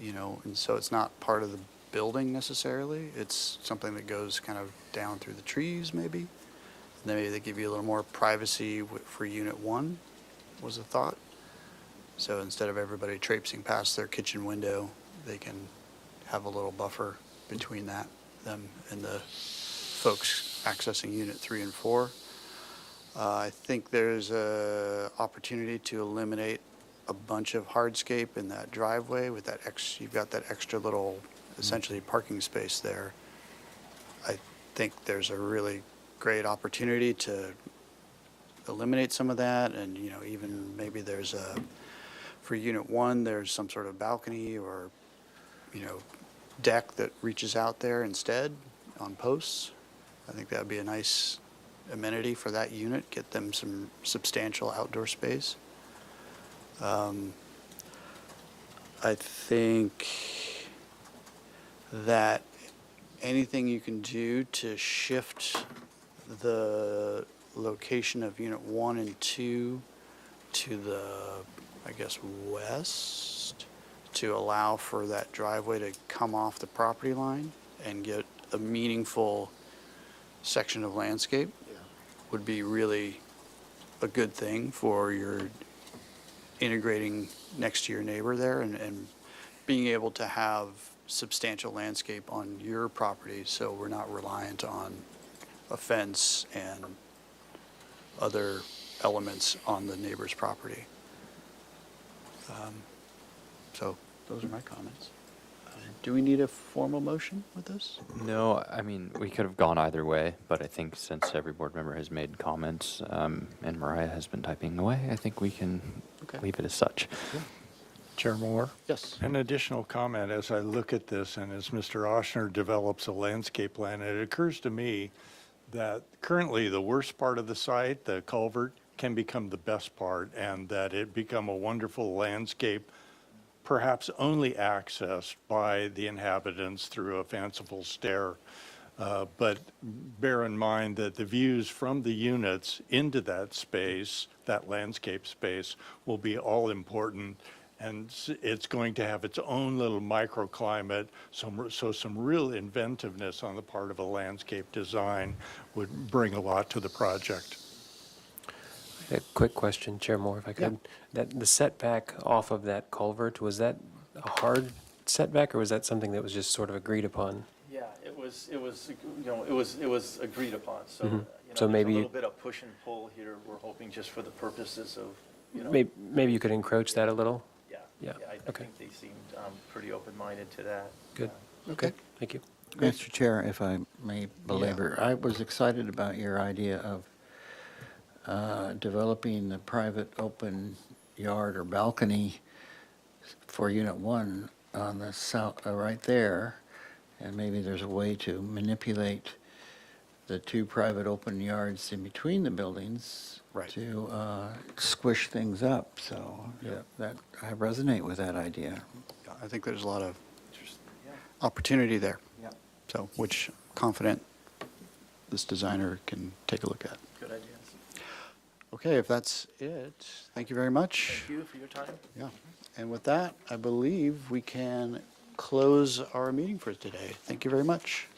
and so it's not part of the building necessarily. It's something that goes kind of down through the trees maybe. And then maybe they give you a little more privacy for Unit 1 was a thought. So instead of everybody traipsing past their kitchen window, they can have a little buffer between them and the folks accessing Unit 3 and 4. I think there's a opportunity to eliminate a bunch of hardscape in that driveway with that you've got that extra little, essentially parking space there. I think there's a really great opportunity to eliminate some of that, and even maybe there's for Unit 1 there's some sort of balcony or deck that reaches out there instead on posts. I think that would be a nice amenity for that unit, get them some substantial outdoor space. I think that anything you can do to shift the location of Unit 1 and 2 to the, west, to allow for that driveway to come off the property line and get a meaningful section of landscape would be really a good thing for your integrating next to your neighbor there, and being able to have substantial landscape on your property, so we're not reliant on a fence and other elements on the neighbor's property. So those are my comments. Do we need a formal motion with this? No, I mean, we could have gone either way, but I think since every board member has made comments, and Mariah has been typing away, I think we can Okay. leave it as such. Chair Moore? Yes. An additional comment as I look at this and as Mr. Oshner develops a landscape plan, it occurs to me that currently the worst part of the site, the culvert, can become the best part, and that it become a wonderful landscape, perhaps only accessed by the inhabitants through a fanciful stair. But bear in mind that the views from the units into that space, that landscape space, will be all important. And it's going to have its own little microclimate, so some real inventiveness on the part of a landscape design would bring a lot to the project. A quick question, Chair Moore, if I could. The setback off of that culvert, was that a hard setback, or was that something that was just sort of agreed upon? Yeah, it was, it was agreed upon, so, Mhm. you know, So there's maybe a you- little bit of push and pull here. We're hoping just for the purposes of, you know. Maybe you could encroach that a little? Yeah. Yeah, I okay. think they seemed pretty open-minded to that. Good. Okay. Thank you. Mr. Chair, if I may belabor, I was excited about your idea of developing the private open yard or balcony for Unit 1 on the south, right there. And maybe there's a way to manipulate the two private open yards in between the buildings Right. to squish things up. So that I resonate with that idea. I think there's a lot of opportunity there. Yeah. So, which confident this designer can take a look at. Good ideas. Okay, if that's it, thank you very much. Thank you for your time. Yeah. And with that, I believe we can close our meeting for today. Thank you very much.